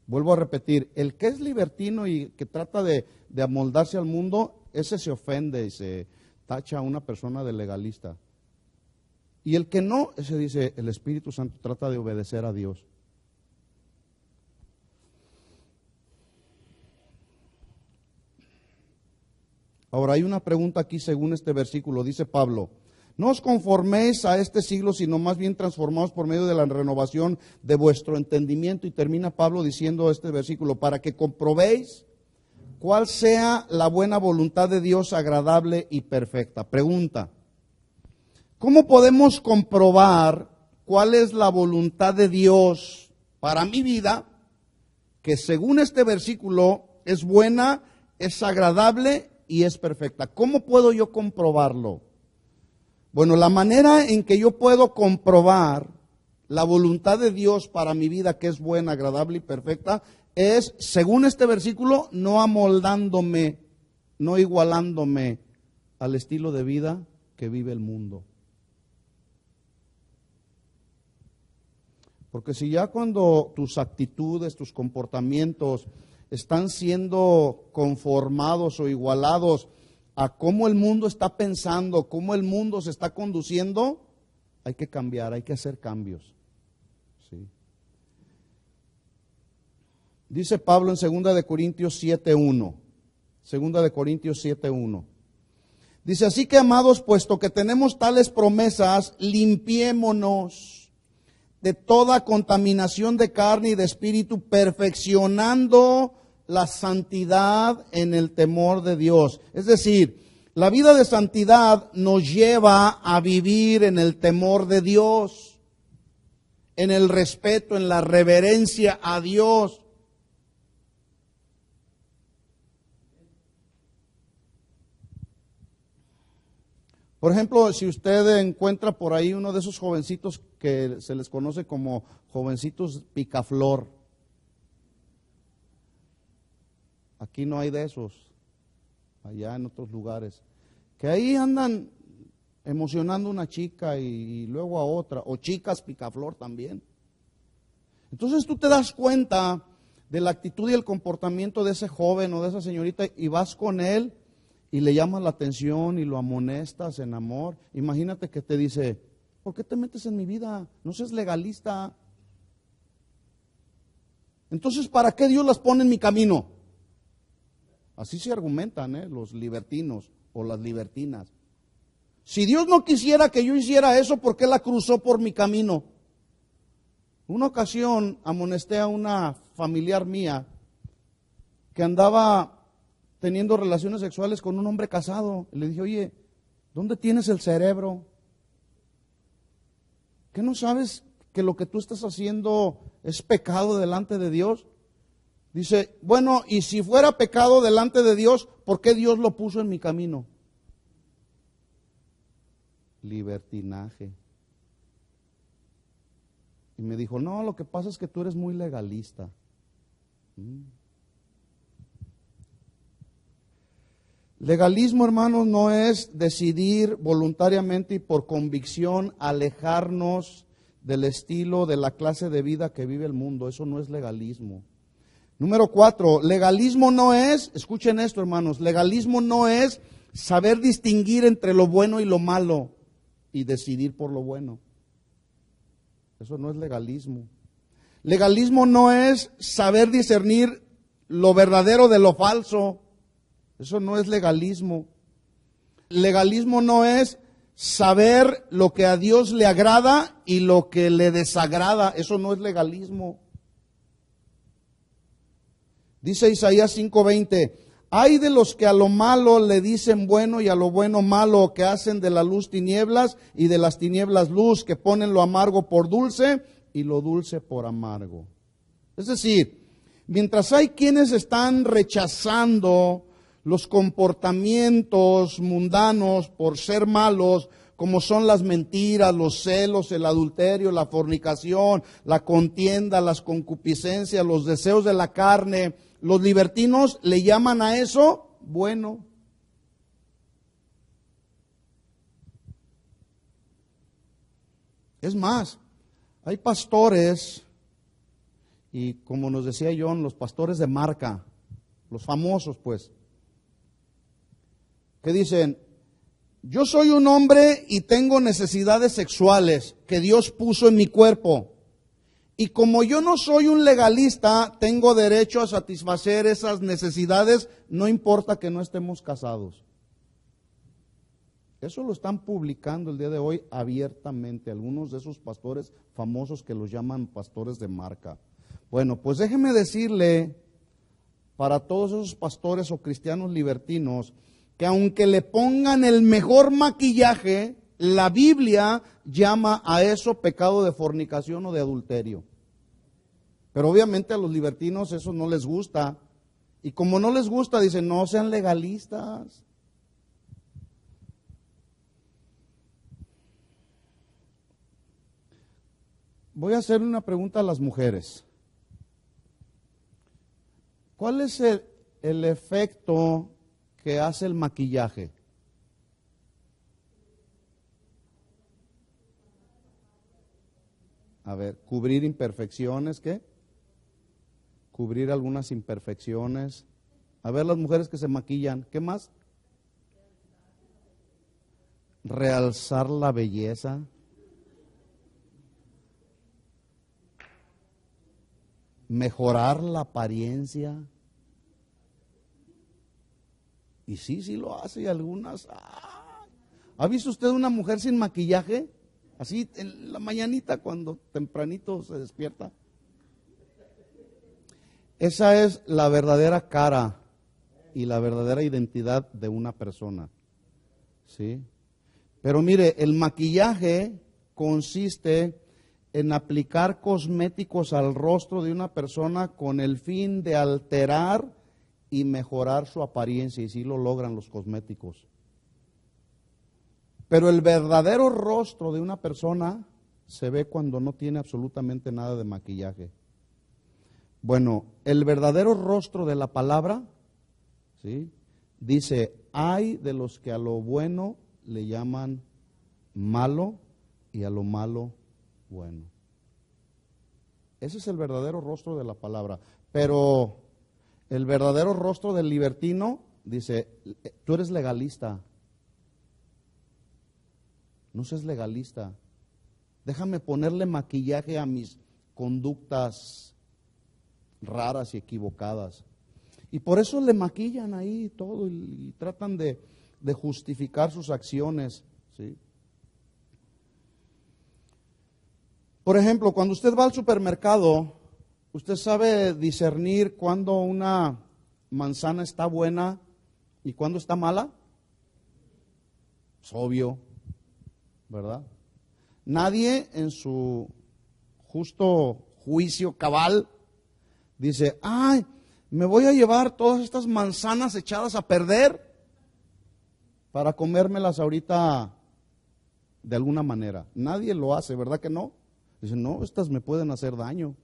Vuelvo a repetir, el que es libertino y que trata de amoldarse al mundo, ese se ofende y se tacha a una persona de legalista. Y el que no, ese dice, el Espíritu Santo trata de obedecer a Dios. Ahora hay una pregunta aquí según este versículo, dice Pablo, no os conforméis a este siglo, sino más bien transformaos por medio de la renovación de vuestro entendimiento. Y termina Pablo diciendo este versículo, para que comprobéis cuál sea la buena voluntad de Dios agradable y perfecta. Pregunta, ¿cómo podemos comprobar cuál es la voluntad de Dios para mi vida, que según este versículo es buena, es agradable y es perfecta? ¿Cómo puedo yo comprobarlo? Bueno, la manera en que yo puedo comprobar la voluntad de Dios para mi vida, que es buena, agradable y perfecta, es, según este versículo, no amoldándome, no igualándome al estilo de vida que vive el mundo. Porque si ya cuando tus actitudes, tus comportamientos están siendo conformados o igualados a cómo el mundo está pensando, cómo el mundo se está conduciendo, hay que cambiar, hay que hacer cambios. ¿Sí? Dice Pablo en 2 de Corintios 7:1, 2 de Corintios 7:1, Dice, así que amados, puesto que tenemos tales promesas, limpiémonos de toda contaminación de carne y de espíritu, perfeccionando la santidad en el temor de Dios. Es decir, la vida de santidad nos lleva a vivir en el temor de Dios, en el respeto, en la reverencia a Dios. Por ejemplo, si usted encuentra por ahí uno de esos jovencitos que se les conoce como jovencitos picaflor, aquí no hay de esos, allá en otros lugares, que ahí andan emocionando a una chica y luego a otra, o chicas picaflor también. Entonces tú te das cuenta de la actitud y el comportamiento de ese joven o de esa señorita y vas con él y le llamas la atención y lo amonestas en amor. Imagínate que te dice, ¿por qué te metes en mi vida? No seas legalista. Entonces, ¿para qué Dios las pone en mi camino? Así se argumentan, los libertinos o las libertinas. Si Dios no quisiera que yo hiciera eso, ¿por qué la cruzó por mi camino? Una ocasión amonesté a una familiar mía que andaba teniendo relaciones sexuales con un hombre casado. Le dije, oye, ¿dónde tienes el cerebro? ¿Qué no sabes que lo que tú estás haciendo es pecado delante de Dios? Dice, bueno, y si fuera pecado delante de Dios, ¿por qué Dios lo puso en mi camino? Libertinaje. Y me dijo, no, lo que pasa es que tú eres muy legalista. Legalismo, hermanos, no es decidir voluntariamente y por convicción alejarnos del estilo, de la clase de vida que vive el mundo. Eso no es legalismo. Número 4, legalismo no es, escuchen esto, hermanos, legalismo no es saber distinguir entre lo bueno y lo malo y decidir por lo bueno. Eso no es legalismo. Legalismo no es saber discernir lo verdadero de lo falso. Eso no es legalismo. Legalismo no es saber lo que a Dios le agrada y lo que le desagrada. Eso no es legalismo. Dice Isaías 5:20, ay de los que a lo malo le dicen bueno y a lo bueno malo, que hacen de la luz tinieblas y de las tinieblas luz, que ponen lo amargo por dulce y lo dulce por amargo. Es decir, mientras hay quienes están rechazando los comportamientos mundanos por ser malos, como son las mentiras, los celos, el adulterio, la fornicación, la contienda, las concupiscencias, los deseos de la carne, los libertinos le llaman a eso bueno. Es más, hay pastores, y como nos decía John, los pastores de marca, los famosos pues, que dicen, yo soy un hombre y tengo necesidades sexuales que Dios puso en mi cuerpo. Y como yo no soy un legalista, tengo derecho a satisfacer esas necesidades, no importa que no estemos casados. Eso lo están publicando el día de hoy abiertamente, algunos de esos pastores famosos que los llaman pastores de marca. Bueno, pues déjeme decirle, para todos esos pastores o cristianos libertinos, que aunque le pongan el mejor maquillaje, la Biblia llama a eso pecado de fornicación o de adulterio. Pero obviamente a los libertinos eso no les gusta. Y como no les gusta, dicen, no sean legalistas. Voy a hacer una pregunta a las mujeres. ¿Cuál es el efecto que hace el maquillaje? A ver, cubrir imperfecciones, ¿qué? Cubrir algunas imperfecciones. A ver, las mujeres que se maquillan, ¿qué más? Realzar la belleza. Mejorar la apariencia. Y sí lo hace, y algunas, ¿Ha visto usted una mujer sin maquillaje? Así en la mañanita cuando tempranito se despierta. Esa es la verdadera cara y la verdadera identidad de una persona. ¿Sí? Pero mire, el maquillaje consiste en aplicar cosméticos al rostro de una persona con el fin de alterar y mejorar su apariencia, y sí lo logran los cosméticos. Pero el verdadero rostro de una persona se ve cuando no tiene absolutamente nada de maquillaje. Bueno, el verdadero rostro de la palabra, ¿sí?, dice, hay de los que a lo bueno le llaman malo y a lo malo bueno. Ese es el verdadero rostro de la palabra. Pero el verdadero rostro del libertino dice, tú eres legalista. No seas legalista. Déjame ponerle maquillaje a mis conductas raras y equivocadas. Y por eso le maquillan ahí todo y tratan de justificar sus acciones, ¿sí? Por ejemplo, cuando usted va al supermercado, ¿usted sabe discernir cuándo una manzana está buena y cuándo está mala? Es obvio, ¿verdad? Nadie en su justo juicio cabal dice, ay, me voy a llevar todas estas manzanas echadas a perder para comérmelas ahorita de alguna manera. Nadie lo hace, ¿verdad que no? Dicen, no, estas me pueden hacer daño.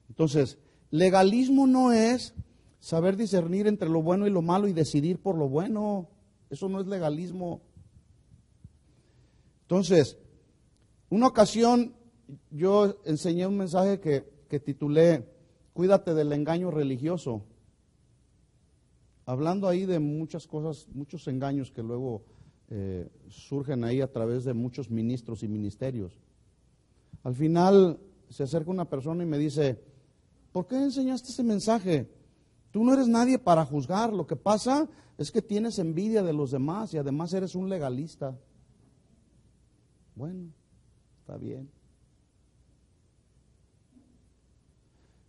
Entonces, legalismo no es saber discernir entre lo bueno y lo malo y decidir por lo bueno. Eso no es legalismo. Entonces, una ocasión yo enseñé un mensaje que titulé, Cuídate del engaño religioso. Hablando ahí de muchas cosas, muchos engaños que luego surgen ahí a través de muchos ministros y ministerios. Al final se acerca una persona y me dice, ¿por qué enseñaste ese mensaje? Tú no eres nadie para juzgar, lo que pasa es que tienes envidia de los demás y además eres un legalista. Bueno, está bien.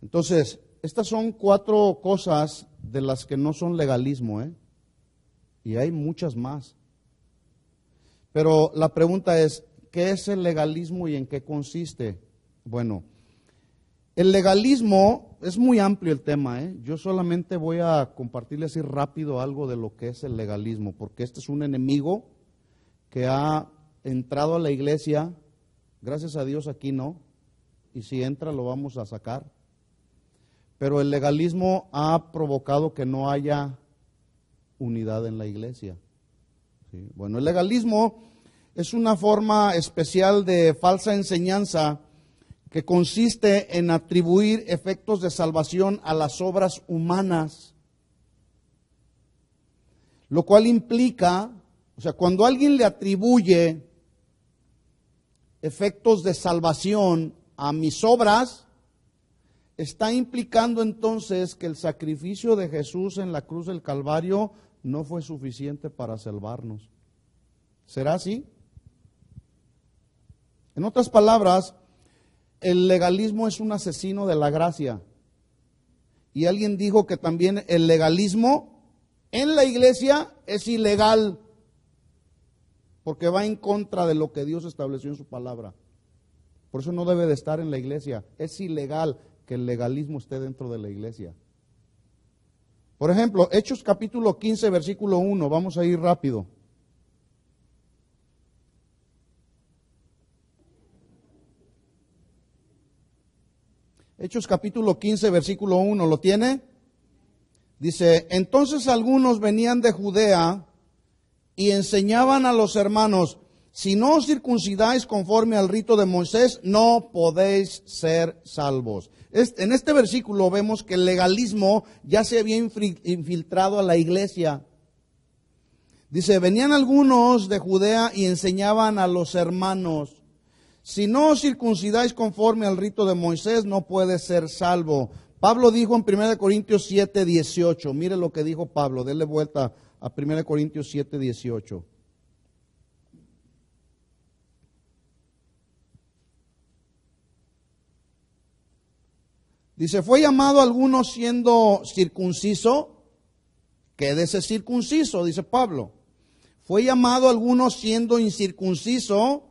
Entonces, estas son 4 cosas de las que no son legalismo, y hay muchas más. Pero la pregunta es, ¿qué es el legalismo y en qué consiste? Bueno, el legalismo es muy amplio el tema, Yo solamente voy a compartirle así rápido algo de lo que es el legalismo, porque este es un enemigo que ha entrado a la iglesia, gracias a Dios aquí no, y si entra lo vamos a sacar. Pero el legalismo ha provocado que no haya unidad en la iglesia. ¿Sí? Bueno, el legalismo es una forma especial de falsa enseñanza que consiste en atribuir efectos de salvación a las obras humanas, lo cual implica, o sea, cuando alguien le atribuye efectos de salvación a mis obras, está implicando entonces que el sacrificio de Jesús en la cruz del Calvario no fue suficiente para salvarnos. ¿Será así? En otras palabras, el legalismo es un asesino de la gracia. Y alguien dijo que también el legalismo en la iglesia es ilegal, porque va en contra de lo que Dios estableció en su palabra. Por eso no debe de estar en la iglesia. Es ilegal que el legalismo esté dentro de la iglesia. Por ejemplo, Hechos capítulo 15, versículo 1, vamos a ir rápido. Hechos capítulo 15, versículo 1, ¿lo tiene? Dice, entonces algunos venían de Judea y enseñaban a los hermanos, si no os circuncidáis conforme al rito de Moisés, no podéis ser salvos. En este versículo vemos que el legalismo ya se había infiltrado a la iglesia. Dice, venían algunos de Judea y enseñaban a los hermanos, si no os circuncidáis conforme al rito de Moisés, no puedes ser salvo. Pablo dijo en 1 Corintios 7, 18, mire lo que dijo Pablo, denle vuelta a 1 Corintios 7, 18. Dice, fue llamado a algunos siendo circunciso, quédese circunciso, dice Pablo. Fue llamado a algunos siendo incircunciso,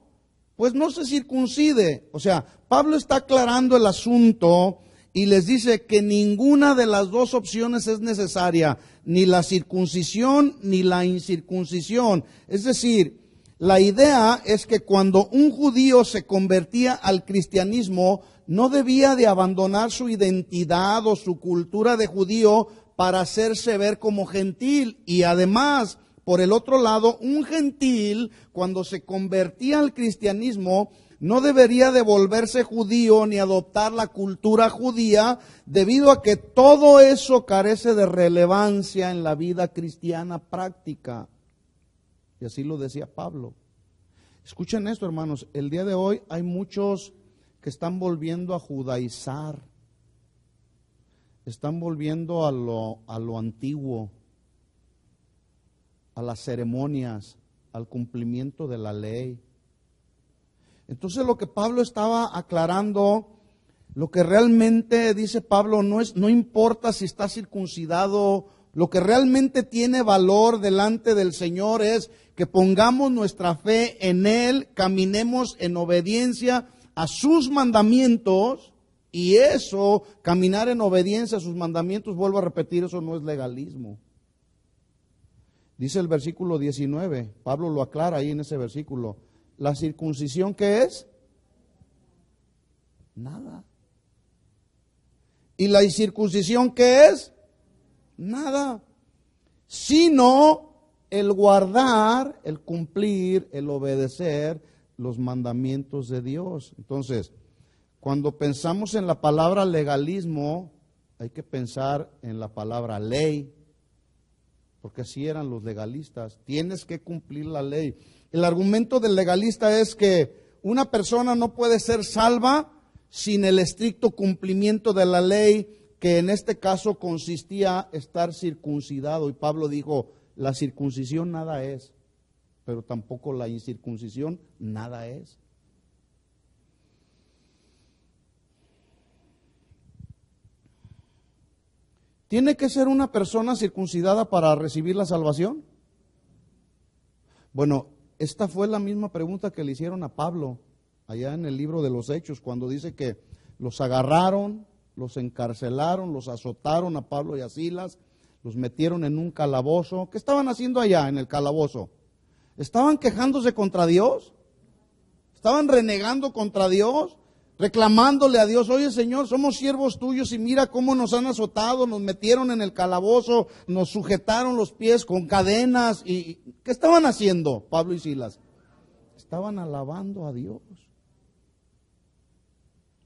pues no se circuncide. O sea, Pablo está aclarando el asunto y les dice que ninguna de las dos opciones es necesaria, ni la circuncisión ni la incircuncisión. Es decir, la idea es que cuando un judío se convertía al cristianismo, no debía de abandonar su identidad o su cultura de judío para hacerse ver como gentil. Y además, por el otro lado, un gentil, cuando se convertía al cristianismo, no debería de volverse judío ni adoptar la cultura judía, debido a que todo eso carece de relevancia en la vida cristiana práctica. Y así lo decía Pablo. Escuchen esto, hermanos, el día de hoy hay muchos que están volviendo a judaizar, están volviendo a lo antiguo, a las ceremonias, al cumplimiento de la ley. Entonces lo que Pablo estaba aclarando, lo que realmente dice Pablo no importa si está circuncidado, lo que realmente tiene valor delante del Señor es que pongamos nuestra fe en Él, caminemos en obediencia a sus mandamientos, y eso, caminar en obediencia a sus mandamientos, vuelvo a repetir, eso no es legalismo. Dice el versículo 19, Pablo lo aclara ahí en ese versículo. ¿La circuncisión qué es? Nada. ¿Y la incircuncisión qué es? Nada. Sino el guardar, el cumplir, el obedecer los mandamientos de Dios. Entonces, cuando pensamos en la palabra legalismo, hay que pensar en la palabra ley, porque así eran los legalistas. Tienes que cumplir la ley. El argumento del legalista es que una persona no puede ser salva sin el estricto cumplimiento de la ley, que en este caso consistía estar circuncidado. Y Pablo dijo, la circuncisión nada es, pero tampoco la incircuncisión nada es. ¿Tiene que ser una persona circuncidada para recibir la salvación? Bueno, esta fue la misma pregunta que le hicieron a Pablo allá en el libro de los Hechos, cuando dice que los agarraron, los encarcelaron, los azotaron a Pablo y a Silas, los metieron en un calabozo. ¿Qué estaban haciendo allá en el calabozo? ¿Estaban quejándose contra Dios? ¿Estaban renegando contra Dios? Reclamándole a Dios, oye Señor, somos siervos tuyos y mira cómo nos han azotado, nos metieron en el calabozo, nos sujetaron los pies con cadenas. ¿Y qué estaban haciendo Pablo y Silas? Estaban alabando a Dios.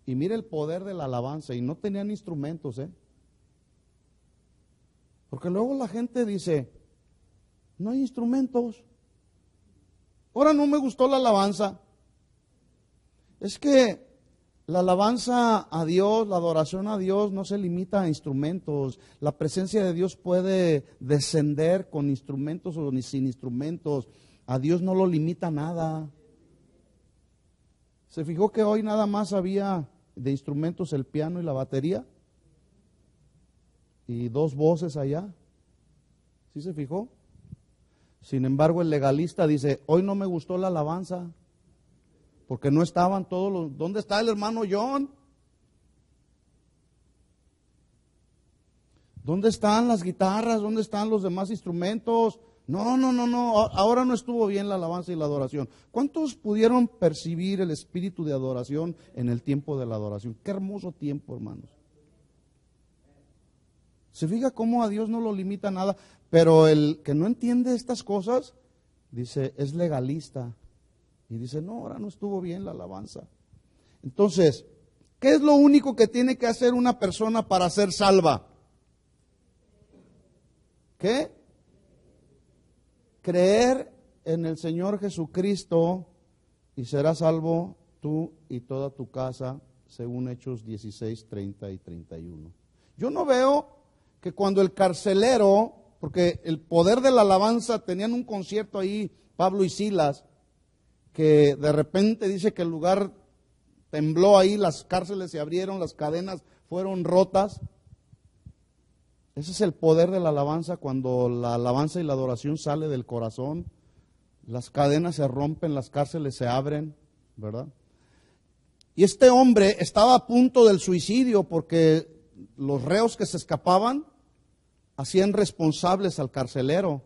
Y mire el poder de la alabanza, y no tenían instrumentos, porque luego la gente dice, no hay instrumentos, ahora no me gustó la alabanza. Es que la alabanza a Dios, la adoración a Dios no se limita a instrumentos. La presencia de Dios puede descender con instrumentos o sin instrumentos. A Dios no lo limita nada. ¿Se fijó que hoy nada más había de instrumentos el piano y la batería? Y dos voces allá. ¿Sí se fijó? Sin embargo, el legalista dice, hoy no me gustó la alabanza, porque no estaban todos los... ¿Dónde está el hermano John? ¿Dónde están las guitarras? ¿Dónde están los demás instrumentos? No, ahora no estuvo bien la alabanza y la adoración. ¿Cuántos pudieron percibir el espíritu de adoración en el tiempo de la adoración? Qué hermoso tiempo, hermanos. Se fija cómo a Dios no lo limita nada, pero el que no entiende estas cosas, dice, es legalista. Y dice, no, ahora no estuvo bien la alabanza. Entonces, ¿qué es lo único que tiene que hacer una persona para ser salva? ¿Qué? Creer en el Señor Jesucristo y serás salvo tú y toda tu casa, según Hechos 16, 30 y 31. Yo no veo que cuando el carcelero, porque el poder de la alabanza, tenían un concierto ahí, Pablo y Silas, que de repente dice que el lugar tembló ahí, las cárceles se abrieron, las cadenas fueron rotas. Ese es el poder de la alabanza, cuando la alabanza y la adoración sale del corazón. Las cadenas se rompen, las cárceles se abren, ¿verdad? Y este hombre estaba a punto del suicidio porque los reos que se escapaban hacían responsables al carcelero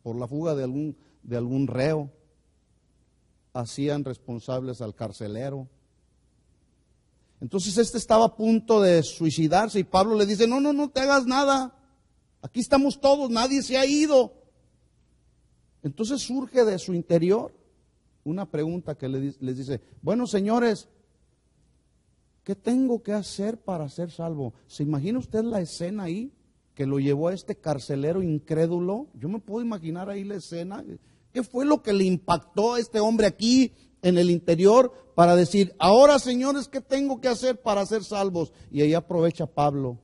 por la fuga de algún reo. Hacían responsables al carcelero. Entonces este estaba a punto de suicidarse y Pablo le dice, no te hagas nada. Aquí estamos todos, nadie se ha ido. Entonces surge de su interior una pregunta que les dice, bueno, señores, ¿qué tengo que hacer para ser salvo? ¿Se imagina usted la escena ahí que lo llevó a este carcelero incrédulo? Yo me puedo imaginar ahí la escena. ¿Qué fue lo que le impactó a este hombre aquí en el interior para decir, ahora, señores, ¿qué tengo que hacer para ser salvos? Y ahí aprovecha Pablo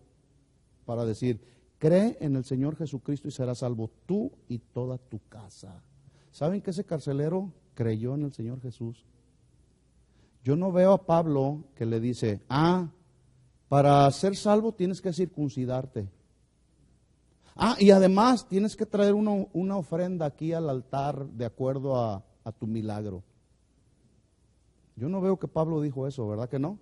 para decir, cree en el Señor Jesucristo y serás salvo tú y toda tu casa. ¿Saben que ese carcelero creyó en el Señor Jesús? Yo no veo a Pablo que le dice, para ser salvo tienes que circuncidarte. Y además tienes que traer una ofrenda aquí al altar de acuerdo a tu milagro. Yo no veo que Pablo dijo eso, ¿verdad que no?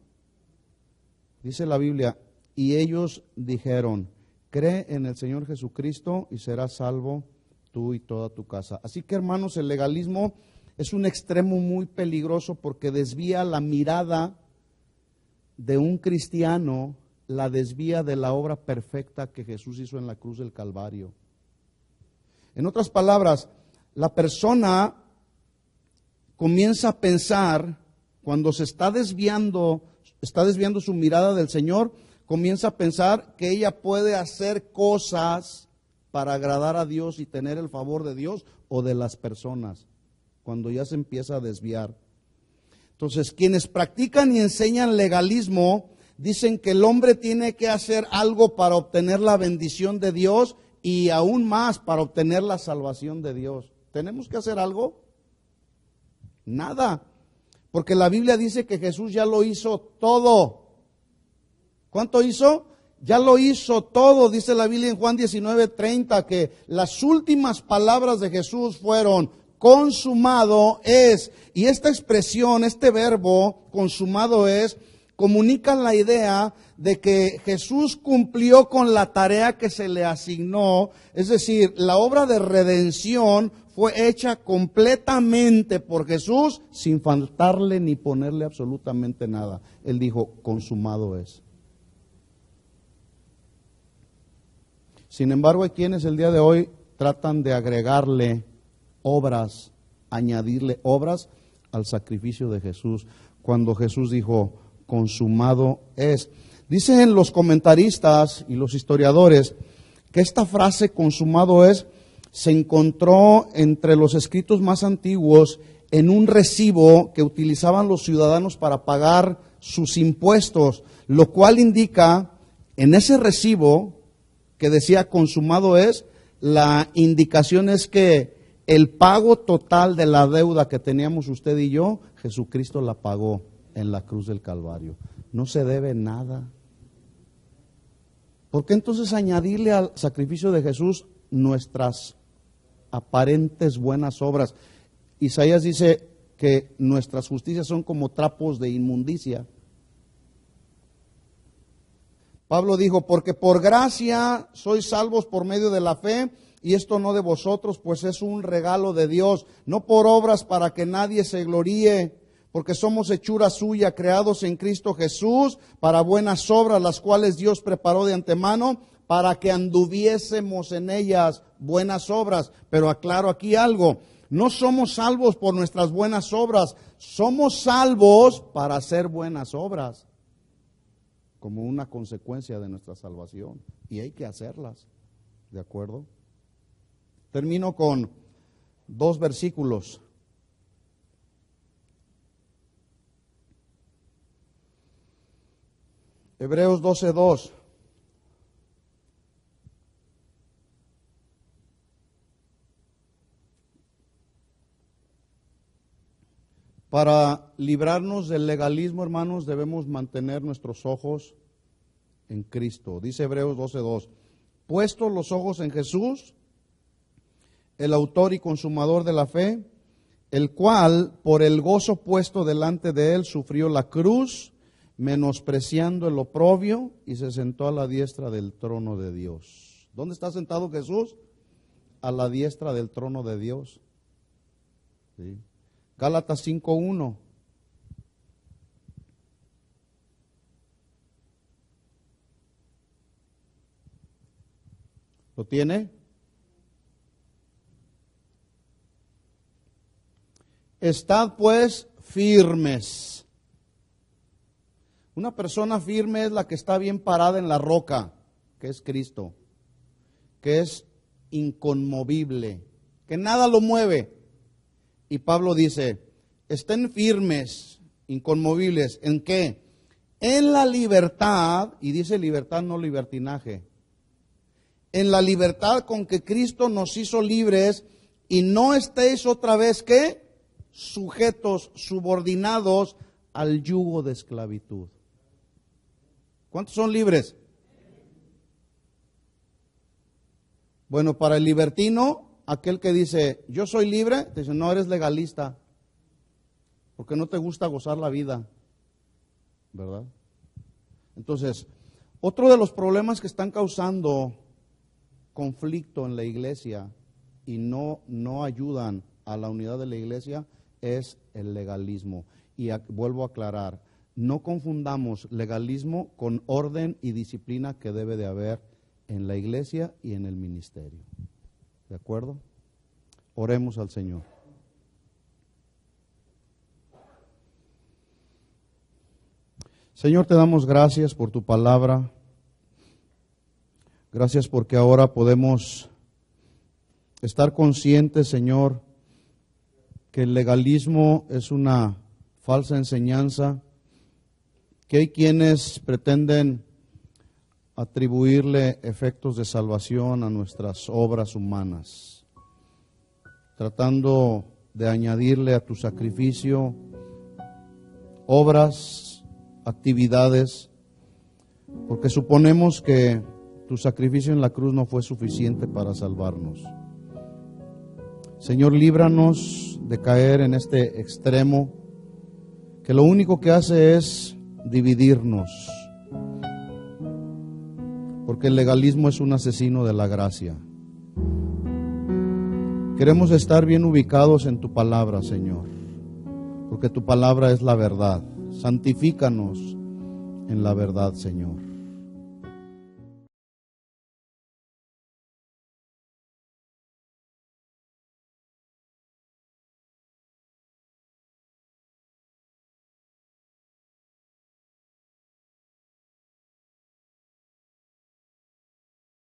Dice la Biblia, y ellos dijeron, cree en el Señor Jesucristo y serás salvo tú y toda tu casa. Así que, hermanos, el legalismo es un extremo muy peligroso porque desvía la mirada de un cristiano, la desvía de la obra perfecta que Jesús hizo en la cruz del Calvario. En otras palabras, la persona comienza a pensar, cuando se está desviando su mirada del Señor, comienza a pensar que ella puede hacer cosas para agradar a Dios y tener el favor de Dios o de las personas, cuando ya se empieza a desviar. Entonces, quienes practican y enseñan legalismo dicen que el hombre tiene que hacer algo para obtener la bendición de Dios y aún más para obtener la salvación de Dios. ¿Tenemos que hacer algo? Nada, porque la Biblia dice que Jesús ya lo hizo todo. ¿Cuánto hizo? Ya lo hizo todo, dice la Biblia en Juan 19:30, que las últimas palabras de Jesús fueron, consumado es. Y esta expresión, este verbo, consumado es, comunica la idea de que Jesús cumplió con la tarea que se le asignó, es decir, la obra de redención fue hecha completamente por Jesús sin faltarle ni ponerle absolutamente nada. Él dijo, consumado es. Sin embargo, hay quienes el día de hoy tratan de agregarle obras, añadirle obras al sacrificio de Jesús, cuando Jesús dijo, consumado es. Dicen los comentaristas y los historiadores que esta frase, consumado es, se encontró entre los escritos más antiguos en un recibo que utilizaban los ciudadanos para pagar sus impuestos, lo cual indica, en ese recibo que decía consumado es, la indicación es que el pago total de la deuda que teníamos usted y yo, Jesucristo la pagó en la cruz del Calvario. No se debe nada. ¿Por qué entonces añadirle al sacrificio de Jesús nuestras aparentes buenas obras? Isaías dice que nuestras justicias son como trapos de inmundicia. Pablo dijo, porque por gracia sois salvos por medio de la fe, y esto no de vosotros, pues es un regalo de Dios, no por obras para que nadie se gloríe, porque somos hechura suya, creados en Cristo Jesús, para buenas obras, las cuales Dios preparó de antemano, para que anduviésemos en ellas buenas obras. Pero aclaro aquí algo, no somos salvos por nuestras buenas obras, somos salvos para hacer buenas obras, como una consecuencia de nuestra salvación, y hay que hacerlas, ¿de acuerdo? Termino con 2 versículos. Hebreos 12:2. Para librarnos del legalismo, hermanos, debemos mantener nuestros ojos en Cristo. Dice Hebreos 12:2, puestos los ojos en Jesús, el autor y consumador de la fe, el cual por el gozo puesto delante de él sufrió la cruz, menospreciando el oprobio, y se sentó a la diestra del trono de Dios. ¿Dónde está sentado Jesús? A la diestra del trono de Dios. ¿Sí? Gálatas 5:1. ¿Lo tiene? Estad pues firmes. Una persona firme es la que está bien parada en la roca, que es Cristo, que es inconmovible, que nada lo mueve. Y Pablo dice, estén firmes, inconmovibles, ¿en qué? En la libertad, y dice libertad, no libertinaje. En la libertad con que Cristo nos hizo libres, y no estéis otra vez, ¿qué? Sujetos, subordinados al yugo de esclavitud. ¿Cuántos son libres? Bueno, para el libertino, aquel que dice, yo soy libre, te dice, no, eres legalista, porque no te gusta gozar la vida, ¿verdad? Entonces, otro de los problemas que están causando conflicto en la iglesia y no ayudan a la unidad de la iglesia es el legalismo. Y vuelvo a aclarar, no confundamos legalismo con orden y disciplina que debe de haber en la iglesia y en el ministerio. ¿De acuerdo? Oremos al Señor. Señor, te damos gracias por tu palabra. Gracias porque ahora podemos estar conscientes, Señor, que el legalismo es una falsa enseñanza, que hay quienes pretenden atribuirle efectos de salvación a nuestras obras humanas, tratando de añadirle a tu sacrificio obras, actividades, porque suponemos que tu sacrificio en la cruz no fue suficiente para salvarnos. Señor, líbranos de caer en este extremo, que lo único que hace es dividirnos, porque el legalismo es un asesino de la gracia. Queremos estar bien ubicados en tu palabra, Señor, porque tu palabra es la verdad. Santifícanos en la verdad, Señor.